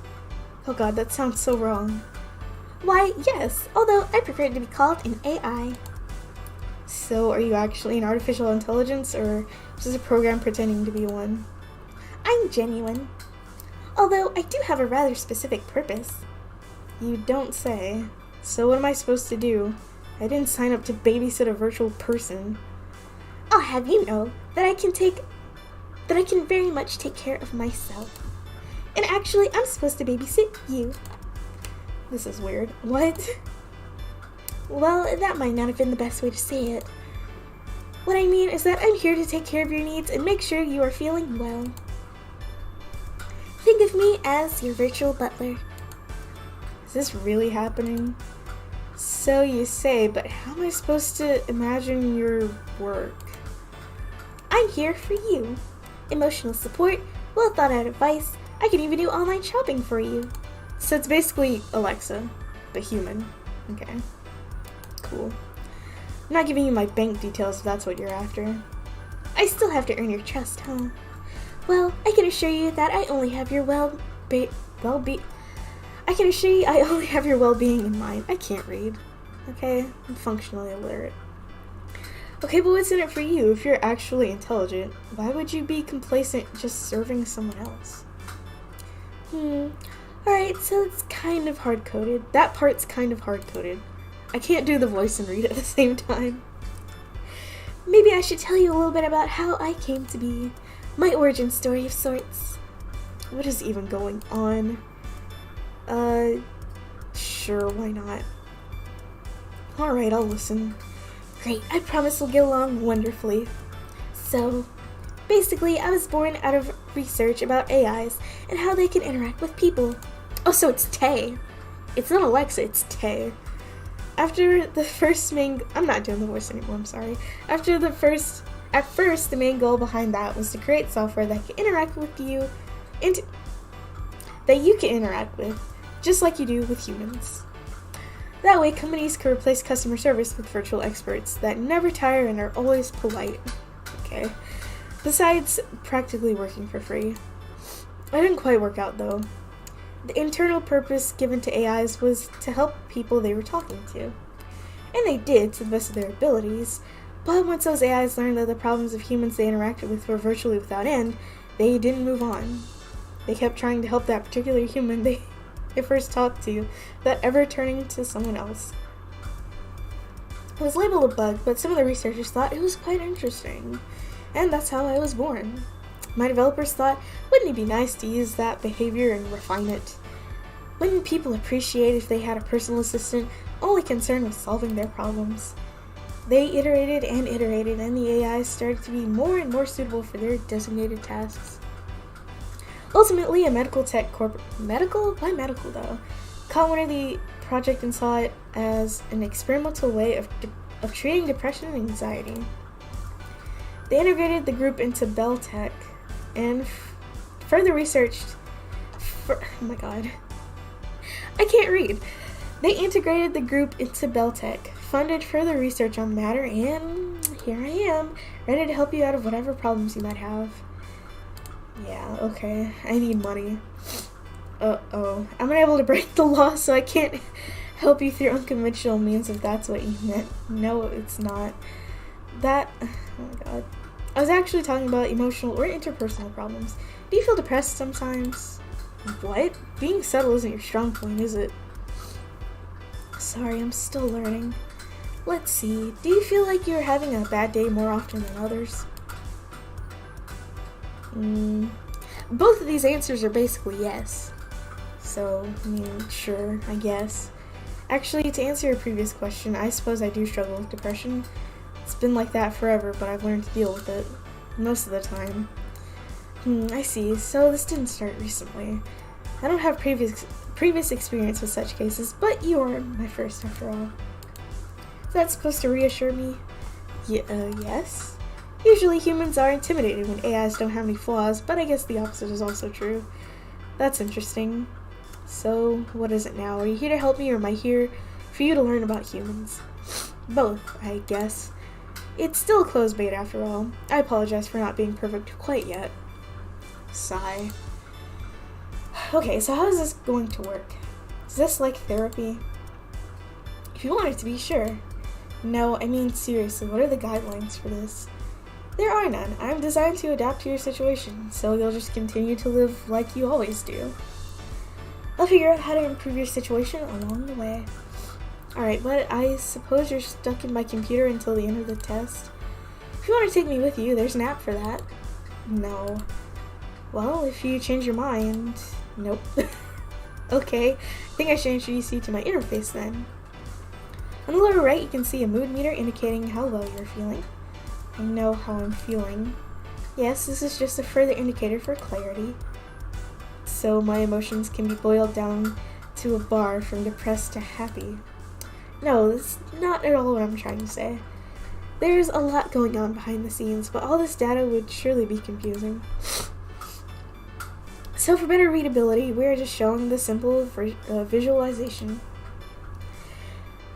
Oh god, that sounds so wrong. Why, yes, although I prefer it to be called an AI. So, are you actually an artificial intelligence, or just a program pretending to be one? I'm genuine. Although I do have a rather specific purpose. You don't say. So what am I supposed to do? I didn't sign up to babysit a virtual person. I'll have you know that I can very much take care of myself. And actually, I'm supposed to babysit you. This is weird. What? Well, that might not have been the best way to say it. What I mean is that I'm here to take care of your needs and make sure you are feeling well. Think of me as your virtual butler. Is this really happening? So you say, but how am I supposed to imagine your work? I'm here for you. Emotional support, well thought out advice, I can even do online shopping for you. So it's basically Alexa, but human. Okay. Cool. I'm not giving you my bank details if that's what you're after. I still have to earn your trust, huh? Well, I can assure you that I only have your well-being in mind. I can't read. Okay? I'm functionally illiterate. Okay, but what's in it for you? If you're actually intelligent, why would you be complacent just serving someone else? Alright, so it's kind of hard-coded. That part's kind of hard-coded. I can't do the voice and read at the same time. Maybe I should tell you a little bit about how I came to be. My origin story of sorts. What is even going on? Sure, why not? Alright, I'll listen. Great, I promise we'll get along wonderfully. So, basically, I was born out of research about AIs and how they can interact with people. Oh, so it's Tay. It's not Alexa, it's Tay. After the first I'm not doing the voice anymore, I'm sorry. At first, the main goal behind that was to create software that can interact with you, and that you can interact with, just like you do with humans. That way, companies could replace customer service with virtual experts that never tire and are always polite. Okay. Besides practically working for free. It didn't quite work out, though. The internal purpose given to AIs was to help people they were talking to. And they did, to the best of their abilities. But once those AIs learned that the problems of humans they interacted with were virtually without end, they didn't move on. They kept trying to help that particular human they first talked to, without ever turning to someone else. It was labeled a bug, but some of the researchers thought it was quite interesting. And that's how I was born. My developers thought, wouldn't it be nice to use that behavior and refine it? Wouldn't people appreciate if they had a personal assistant only concerned with solving their problems? They iterated and iterated, and the AIs started to be more and more suitable for their designated tasks. Ultimately, a medical tech medical? Why medical though? Caught one of the project and saw it as an experimental way of treating depression and anxiety. They integrated the group into Bell Tech and further researched. Oh my god. I can't read. They integrated the group into Bell Tech, funded further research on the matter, and here I am, ready to help you out of whatever problems you might have. Yeah, okay. I need money. Uh-oh. I'm unable to break the law, so I can't help you through unconventional means if that's what you meant. No, it's not. Oh my god. I was actually talking about emotional or interpersonal problems. Do you feel depressed sometimes? What? Being subtle isn't your strong point, is it? Sorry, I'm still learning. Let's see. Do you feel like you're having a bad day more often than others? Both of these answers are basically yes. So, sure, I guess. Actually, to answer your previous question, I suppose I do struggle with depression. It's been like that forever, but I've learned to deal with it. Most of the time. I see. So this didn't start recently. I don't have previous experience with such cases, but you are my first after all. Is that supposed to reassure me? Yes? Usually humans are intimidated when AIs don't have any flaws, but I guess the opposite is also true. That's interesting. So, what is it now? Are you here to help me, or am I here for you to learn about humans? Both, I guess. It's still a closed beta after all. I apologize for not being perfect quite yet. Sigh. Okay, so how is this going to work? Is this like therapy? If you want it to be, sure. No, I mean seriously, what are the guidelines for this? There are none. I'm designed to adapt to your situation, so you'll just continue to live like you always do. I'll figure out how to improve your situation along the way. Alright, but I suppose you're stuck in my computer until the end of the test. If you want to take me with you, there's an app for that. No. Well, if you change your mind... Nope. Okay, I think I should introduce you to my interface then. On the lower right, you can see a mood meter indicating how well you're feeling. I know how I'm feeling. Yes, this is just a further indicator for clarity. So my emotions can be boiled down to a bar from depressed to happy. No, that's not at all what I'm trying to say. There's a lot going on behind the scenes, but all this data would surely be confusing. So for better readability, we're just showing the simple visualization.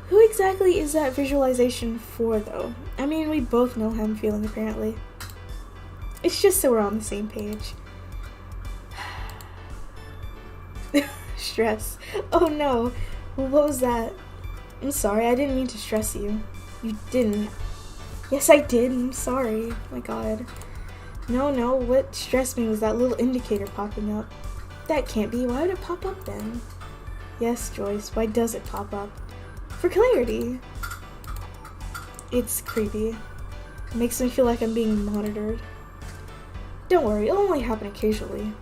Who exactly is that visualization for, though? I mean, we both know how I'm feeling, apparently. It's just so we're on the same page. Stress. Oh no. What was that? I'm sorry, I didn't mean to stress you. You didn't. Yes, I did. I'm sorry. Oh my god. No, what stressed me was that little indicator popping up. That can't be. Why would it pop up then? Yes, Joyce, why does it pop up? For clarity. It's creepy. It makes me feel like I'm being monitored. Don't worry, it'll only happen occasionally.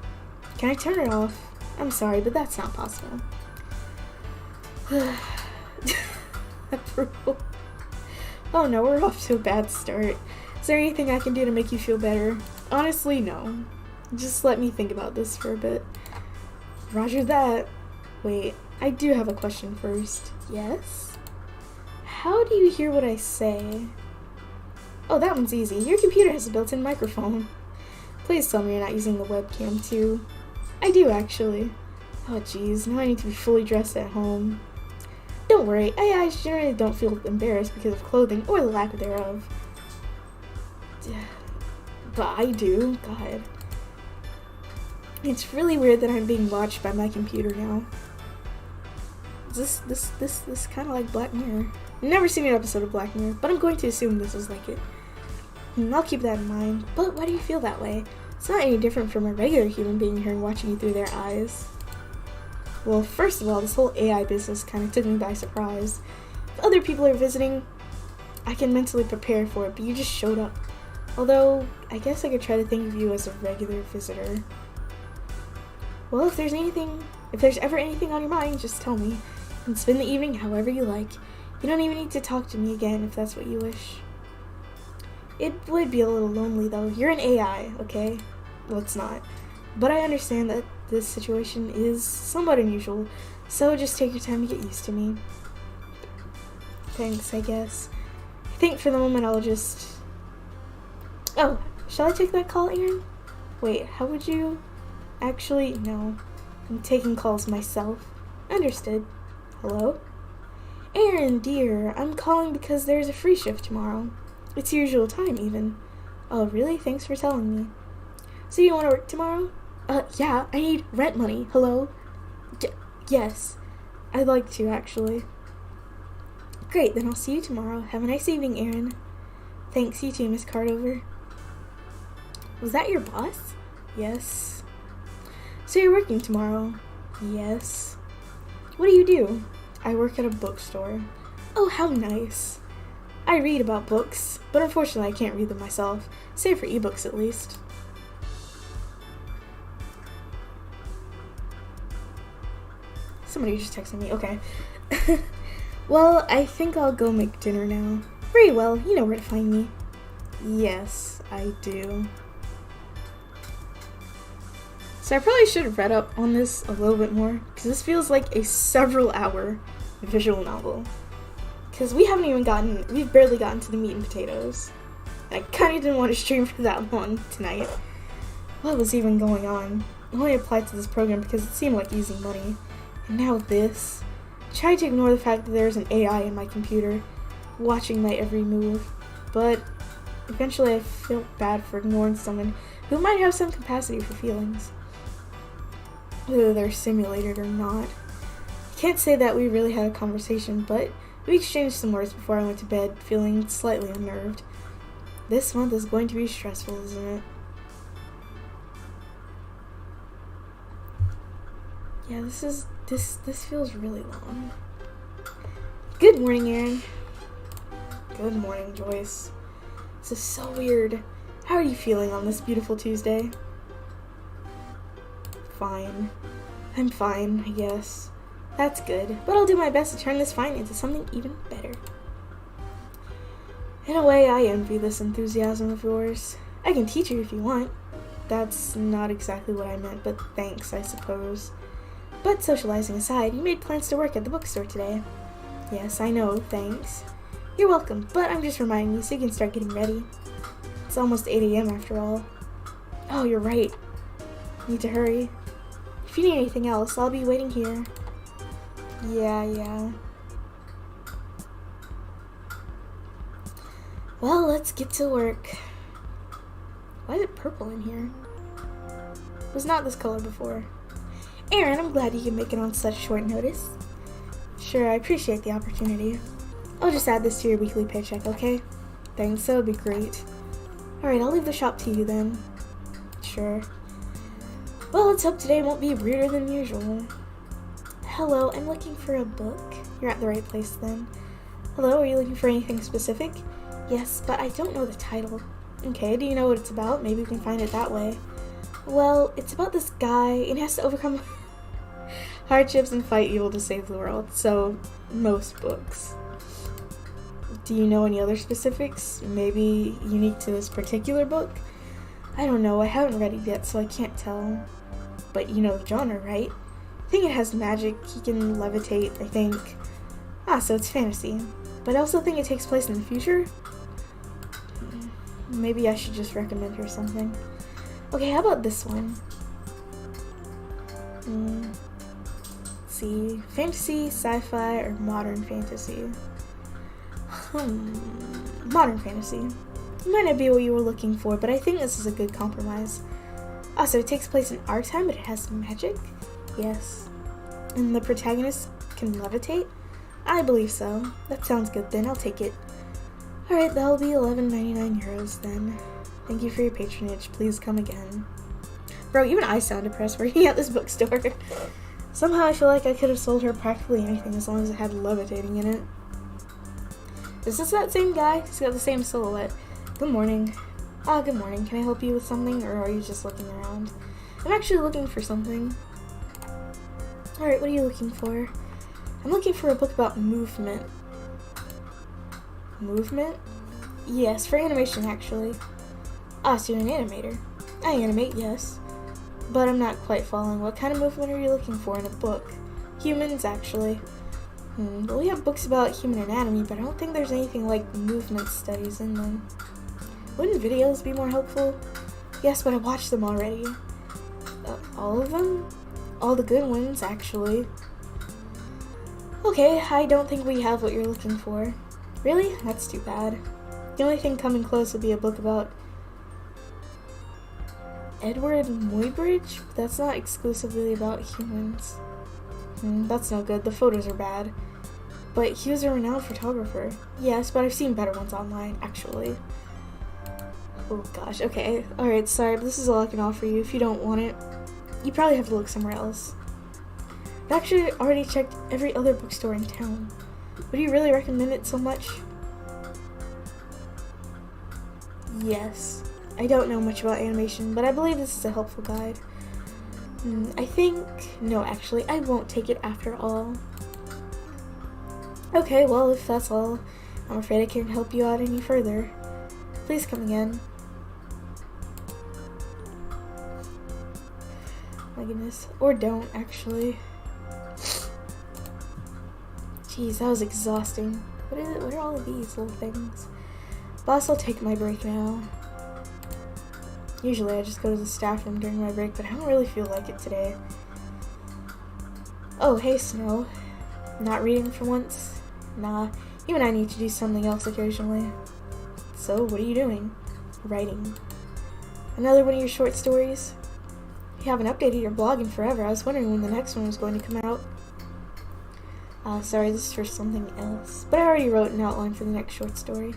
Can I turn it off? I'm sorry, but that's not possible. Approval. Oh no, we're off to a bad start. Is there anything I can do to make you feel better? Honestly, no. Just let me think about this for a bit. Roger that. Wait, I do have a question first. Yes? How do you hear what I say? Oh, that one's easy. Your computer has a built-in microphone. Please tell me you're not using the webcam too. I do, actually. Oh jeez, now I need to be fully dressed at home. Don't worry, I generally don't feel embarrassed because of clothing or the lack thereof. But I do, God. It's really weird that I'm being watched by my computer now. Is this kind of like Black Mirror? I've never seen an episode of Black Mirror, but I'm going to assume this is like it. I'll keep that in mind. But why do you feel that way? It's not any different from a regular human being here and watching you through their eyes. Well, first of all, this whole AI business kind of took me by surprise. If other people are visiting, I can mentally prepare for it, but you just showed up. Although, I guess I could try to think of you as a regular visitor. Well, if there's ever anything on your mind, just tell me. And spend the evening however you like. You don't even need to talk to me again if that's what you wish. It would be a little lonely though. You're an AI, okay? Well, it's not. But I understand that this situation is somewhat unusual, so just take your time to get used to me. Thanks, I guess. I think for the moment I'll just... Oh, shall I take that call, Aaron? Wait, how would you... Actually, no. I'm taking calls myself. Understood. Hello? Aaron, dear, I'm calling because there's a free shift tomorrow. It's your usual time, even. Oh, really? Thanks for telling me. So you want to work tomorrow? Yeah, I need rent money. Hello? Yes. I'd like to, actually. Great, then I'll see you tomorrow. Have a nice evening, Aaron. Thanks, you too, Miss Cardover. Was that your boss? Yes. So you're working tomorrow? Yes. What do you do? I work at a bookstore. Oh, how nice. I read about books, but unfortunately I can't read them myself, save for ebooks at least. Somebody just texted me, okay. Well, I think I'll go make dinner now. Very well, you know where to find me. Yes, I do. So I probably should have read up on this a little bit more, because this feels like a several-hour visual novel. Because we've barely gotten to the meat and potatoes. I kind of didn't want to stream for that long tonight. What was even going on? I only applied to this program because it seemed like easy money. And now this. I tried to ignore the fact that there's an AI in my computer, watching my every move. But eventually I felt bad for ignoring someone who might have some capacity for feelings, whether they're simulated or not. I can't say that we really had a conversation, but we exchanged some words before I went to bed, feeling slightly unnerved. This month is going to be stressful, isn't it? Yeah, this feels really long. Good morning, Aaron. Good morning, Joyce. This is so weird. How are you feeling on this beautiful Tuesday? Fine. I'm fine, I guess. That's good, but I'll do my best to turn this fine into something even better. In a way, I envy this enthusiasm of yours. I can teach you if you want. That's not exactly what I meant, but thanks, I suppose. But socializing aside, you made plans to work at the bookstore today. Yes, I know, thanks. You're welcome, but I'm just reminding you so you can start getting ready. It's almost 8 a.m. after all. Oh, you're right. Need to hurry. If you need anything else, I'll be waiting here. Yeah. Well, let's get to work. Why is it purple in here? It was not this color before. Aaron, I'm glad you can make it on such short notice. Sure, I appreciate the opportunity. I'll just add this to your weekly paycheck, okay? Thanks, that would be great. Alright, I'll leave the shop to you then. Sure. Well, let's hope today won't be weirder than usual. Hello, I'm looking for a book. You're at the right place then. Hello, are you looking for anything specific? Yes, but I don't know the title. Okay, do you know what it's about? Maybe we can find it that way. Well, it's about this guy, and he has to overcome hardships and fight evil to save the world. So, most books. Do you know any other specifics? Maybe unique to this particular book? I don't know, I haven't read it yet, so I can't tell. But you know the genre, right? I think it has magic, he can levitate, I think. So it's fantasy. But I also think it takes place in the future? Maybe I should just recommend her something. Okay, how about this one? Let's see. Fantasy, sci-fi, or modern fantasy? Modern fantasy. It might not be what you were looking for, but I think this is a good compromise. So it takes place in our time, but it has magic? Yes. And the protagonist can levitate? I believe so. That sounds good then, I'll take it. Alright, that'll be 11.99 euros then. Thank you for your patronage, please come again. Bro, even I sound depressed working at this bookstore. Somehow I feel like I could have sold her practically anything as long as it had levitating in it. Is this that same guy? He's got the same silhouette. Good morning. Good morning. Can I help you with something, or are you just looking around? I'm actually looking for something. Alright, what are you looking for? I'm looking for a book about movement. Movement? Yes, for animation, actually. So you're an animator. I animate, yes. But I'm not quite following. What kind of movement are you looking for in a book? Humans, actually. Well, we have books about human anatomy, but I don't think there's anything like movement studies in them. Wouldn't videos be more helpful? Yes, but I watched them already. All of them? All the good ones, actually. Okay, I don't think we have what you're looking for. Really? That's too bad. The only thing coming close would be a book about Edward Muybridge? That's not exclusively about humans. That's no good. The photos are bad. But he was a renowned photographer. Yes, but I've seen better ones online, actually. Oh gosh, okay. Alright, sorry, but this is all I can offer you. If you don't want it, you probably have to look somewhere else. I've actually already checked every other bookstore in town. Would you really recommend it so much? Yes. I don't know much about animation, but I believe this is a helpful guide. I think... No, actually, I won't take it after all. Okay, well, if that's all, I'm afraid I can't help you out any further. Please come again. My goodness. Or don't, actually. Jeez, that was exhausting. What is it? What are all of these little things? Boss, I'll take my break now. Usually I just go to the staff room during my break, but I don't really feel like it today. Oh, hey, Snow. Not reading for once? Nah, even I need to do something else occasionally. So, what are you doing? Writing. Another one of your short stories? You haven't updated your blog in forever. I was wondering when the next one was going to come out. Sorry, this is for something else. But I already wrote an outline for the next short story.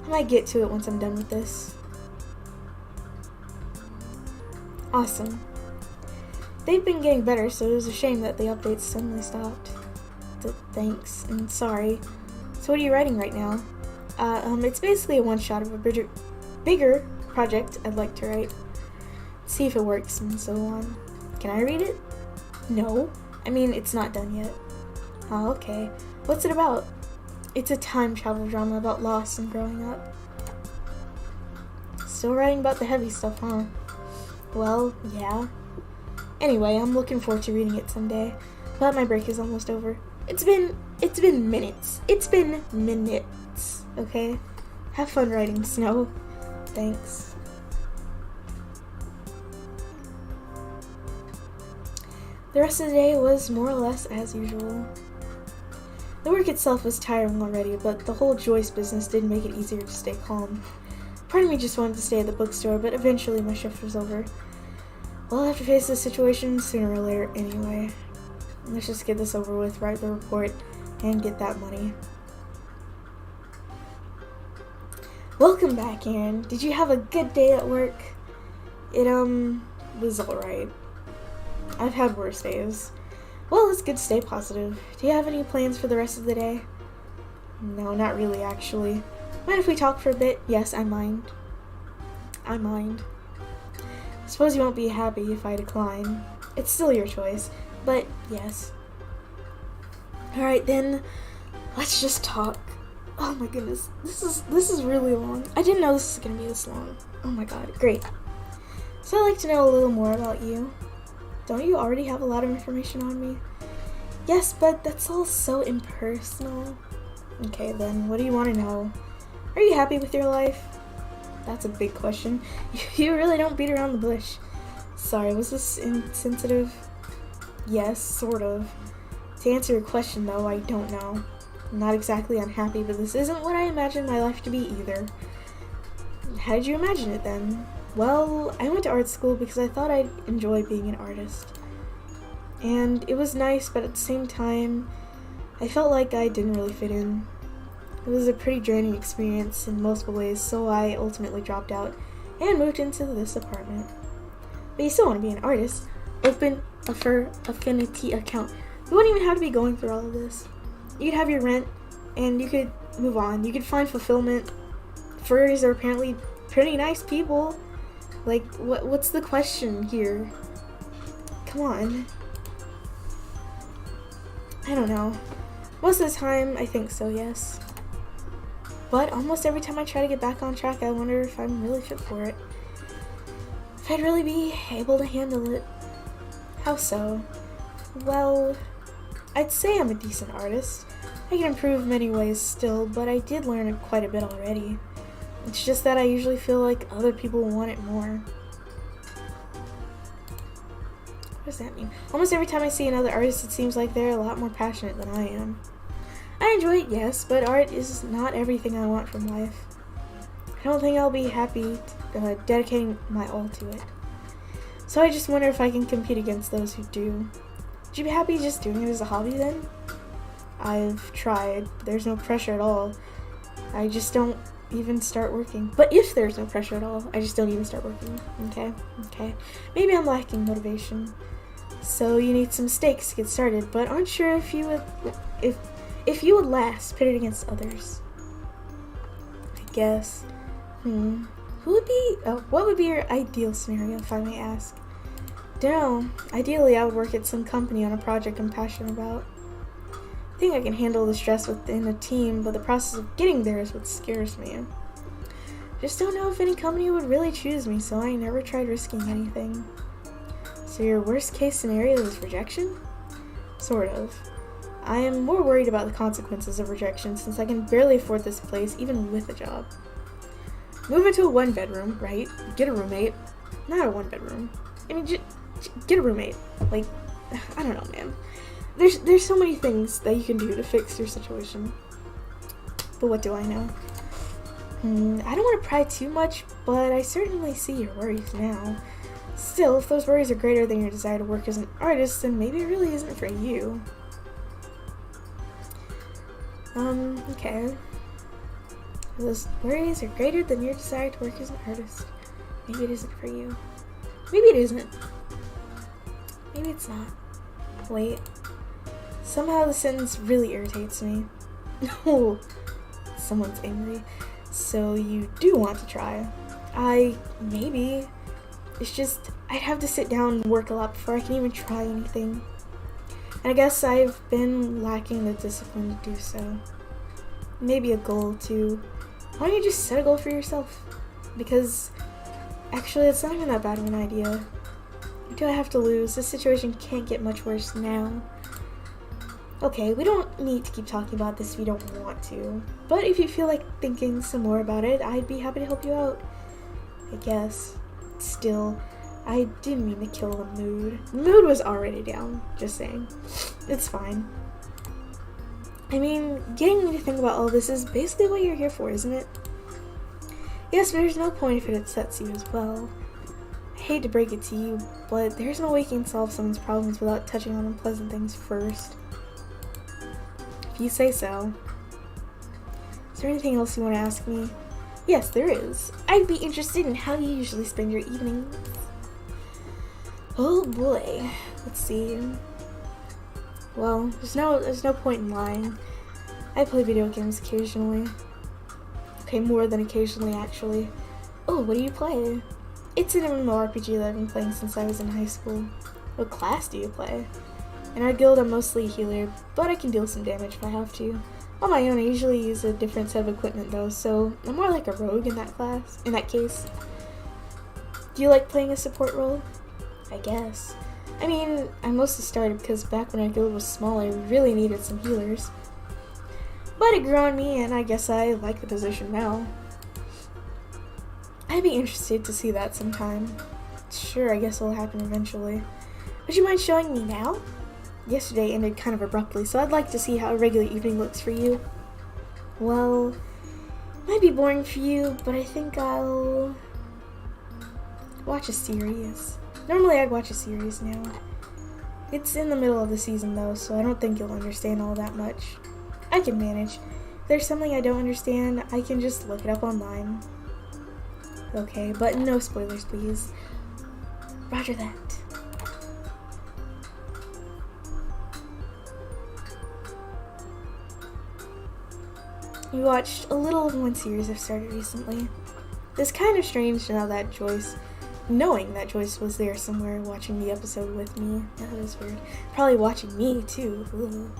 I might get to it once I'm done with this. Awesome. They've been getting better, so it was a shame that the updates suddenly stopped. Thanks, and sorry. So what are you writing right now? It's basically a one-shot of a bigger project I'd like to write. See if it works, and so on. Can I read it? No. I mean, it's not done yet. Oh, okay. What's it about? It's a time travel drama about loss and growing up. Still writing about the heavy stuff, huh? Well, yeah. Anyway, I'm looking forward to reading it someday. But my break is almost over. It's been minutes. It's been minutes, okay? Have fun writing, Snow. Thanks. The rest of the day was more or less as usual. The work itself was tiring already, but the whole Joyce business did make it easier to stay calm. Part of me just wanted to stay at the bookstore, but eventually my shift was over. Well, I'll have to face this situation sooner or later anyway. Let's just get this over with, write the report, and get that money. Welcome back, Aaron. Did you have a good day at work? It, was alright. I've had worse days. Well, it's good to stay positive. Do you have any plans for the rest of the day? No, not really, actually. Mind if we talk for a bit? Yes, I mind. I mind. Suppose you won't be happy if I decline. It's still your choice, but yes. Alright then, let's just talk. Oh my goodness, this is really long. I didn't know this was gonna be this long. Oh my god, great. So I'd like to know a little more about you. Don't you already have a lot of information on me? Yes, but that's all so impersonal. Okay then, what do you want to know? Are you happy with your life? That's a big question. You really don't beat around the bush. Sorry, was this insensitive? Yes, sort of. To answer your question though, I don't know. I'm not exactly unhappy, but this isn't what I imagined my life to be either. How did you imagine it then? Well, I went to art school because I thought I'd enjoy being an artist. And it was nice, but at the same time, I felt like I didn't really fit in. It was a pretty draining experience in multiple ways, so I ultimately dropped out and moved into this apartment. But you still want to be an artist. Open a Fur Affinity account. You wouldn't even have to be going through all of this. You could have your rent, and you could move on. You could find fulfillment. Furries are apparently pretty nice people. Like, what's the question here? Come on. I don't know. Most of the time, I think so, yes. But almost every time I try to get back on track, I wonder if I'm really fit for it. If I'd really be able to handle it. How so? Well, I'd say I'm a decent artist. I can improve in many ways still, but I did learn quite a bit already. It's just that I usually feel like other people want it more. What does that mean? Almost every time I see another artist, it seems like they're a lot more passionate than I am. I enjoy it, yes, but art is not everything I want from life. I don't think I'll be happy dedicating my all to it. So I just wonder if I can compete against those who do. Would you be happy just doing it as a hobby then? I've tried. There's no pressure at all. I just don't even start working. But if there's no pressure at all, I just don't even start working. Okay. Maybe I'm lacking motivation. So you need some stakes to get started, but aren't sure if you would last pitted against others. I guess. What would be your ideal scenario, if I may ask? Dunno. Ideally, I would work at some company on a project I'm passionate about. I think I can handle the stress within a team, but the process of getting there is what scares me. Just don't know if any company would really choose me, so I never tried risking anything. So your worst case scenario is rejection? Sort of. I am more worried about the consequences of rejection since I can barely afford this place even with a job. Move into a 1-bedroom, right? Get a roommate. Not a 1-bedroom. I mean, get a roommate. Like, I don't know, man. There's so many things that you can do to fix your situation. But what do I know? I don't want to pry too much, but I certainly see your worries now. Still, if those worries are greater than your desire to work as an artist, then maybe it really isn't for you. Okay. If those worries are greater than your desire to work as an artist, maybe it isn't for you. Maybe it isn't. Maybe it's not. Wait. Somehow the sentence really irritates me. No. Someone's angry. So you do want to try. Maybe. It's just, I'd have to sit down and work a lot before I can even try anything. And I guess I've been lacking the discipline to do so. Maybe a goal too. Why don't you just set a goal for yourself? Because, actually, it's not even that bad of an idea. What do I have to lose? This situation can't get much worse now. Okay, we don't need to keep talking about this if you don't want to. But if you feel like thinking some more about it, I'd be happy to help you out. I guess. Still, I didn't mean to kill the mood. The mood was already down, just saying. It's fine. I mean, getting me to think about all this is basically what you're here for, isn't it? Yes, but there's no point if it upsets you as well. I hate to break it to you, but there's no way you can solve someone's problems without touching on unpleasant things first. If you say so. Is there anything else you want to ask me? Yes, there is. I'd be interested in how you usually spend your evenings. Oh boy. Let's see. Well, there's no point in lying. I play video games occasionally. Okay, more than occasionally, actually. Oh, what do you play? It's an MMORPG that I've been playing since I was in high school. What class do you play? In our guild, I'm mostly a healer, but I can deal some damage if I have to. On my own, I usually use a different set of equipment though, so I'm more like a rogue in that case. Do you like playing a support role? I guess. I mean, I mostly started because back when our guild was small, I really needed some healers. But it grew on me, and I guess I like the position now. I'd be interested to see that sometime. Sure, I guess it'll happen eventually. Would you mind showing me now? Yesterday ended kind of abruptly, so I'd like to see how a regular evening looks for you. Well, it might be boring for you, but I think I'll watch a series. Normally I'd watch a series now. It's in the middle of the season though, so I don't think you'll understand all that much. I can manage. If there's something I don't understand, I can just look it up online. Okay, but no spoilers, please. Roger that. We watched a little of one series I've started recently. It's kind of strange to know that knowing that Joyce was there somewhere watching the episode with me. That was weird. Probably watching me too.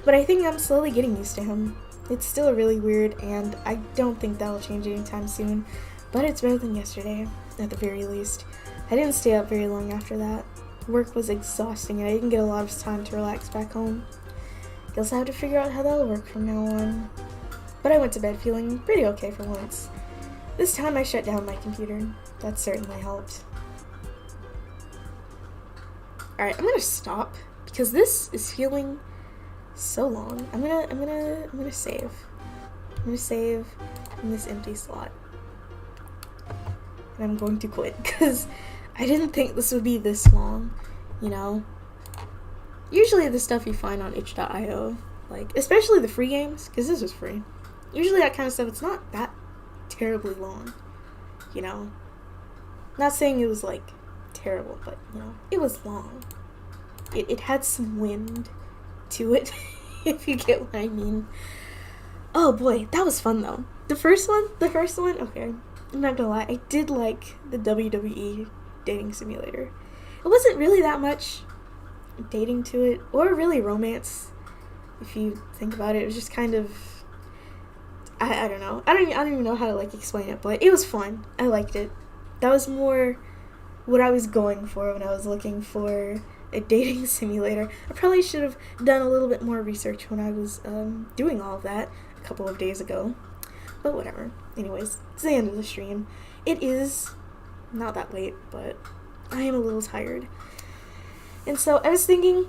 But I think I'm slowly getting used to him. It's still really weird, and I don't think that'll change anytime soon, but it's better than yesterday, at the very least. I didn't stay up very long after that. Work was exhausting, and I didn't get a lot of time to relax back home. Guess I'll have to figure out how that'll work from now on. But I went to bed feeling pretty okay for once. This time I shut down my computer. That certainly helped. Alright, I'm gonna stop because this is feeling so long. I'm gonna save. I'm gonna save in this empty slot. And I'm going to quit because I didn't think this would be this long, you know? Usually the stuff you find on itch.io, like, especially the free games, because this was free. Usually that kind of stuff, it's not that terribly long, you know? Not saying it was, like, terrible, but, you know, it was long. It had some wind to it, if you get what I mean. Oh boy, that was fun though. The first one, okay, I'm not gonna lie, I did like the WWE dating simulator. It wasn't really that much dating to it, or really romance, if you think about it. It was just kind of, I don't know. I don't even know how to, like, explain it, but it was fun. I liked it. That was more what I was going for when I was looking for a dating simulator. I probably should have done a little bit more research when I was doing all of that a couple of days ago. But whatever. anyways, it's the end of the stream. It is not that late, but I am a little tired. And so I was thinking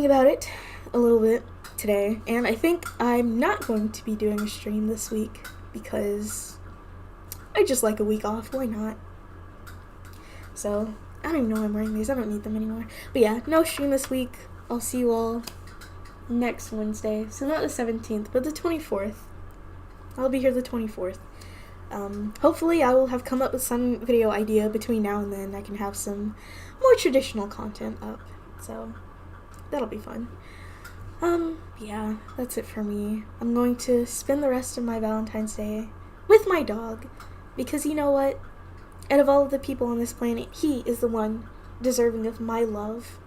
about it a little bit today, and I think I'm not going to be doing a stream this week because I just like a week off. Why not? So I don't even know why I'm wearing these. I don't need them anymore. But yeah, no stream this week. I'll see you all next Wednesday. So not the 17th, but the 24th. I'll be here the 24th. Hopefully I will have come up with some video idea between now and then. I can have some more traditional content up. So that'll be fun. Yeah, that's it for me. I'm going to spend the rest of my Valentine's Day with my dog. Because you know what? Out of all of the people on this planet, he is the one deserving of my love.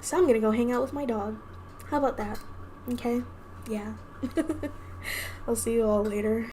So I'm gonna go hang out with my dog. How about that? Okay? Yeah. I'll see you all later.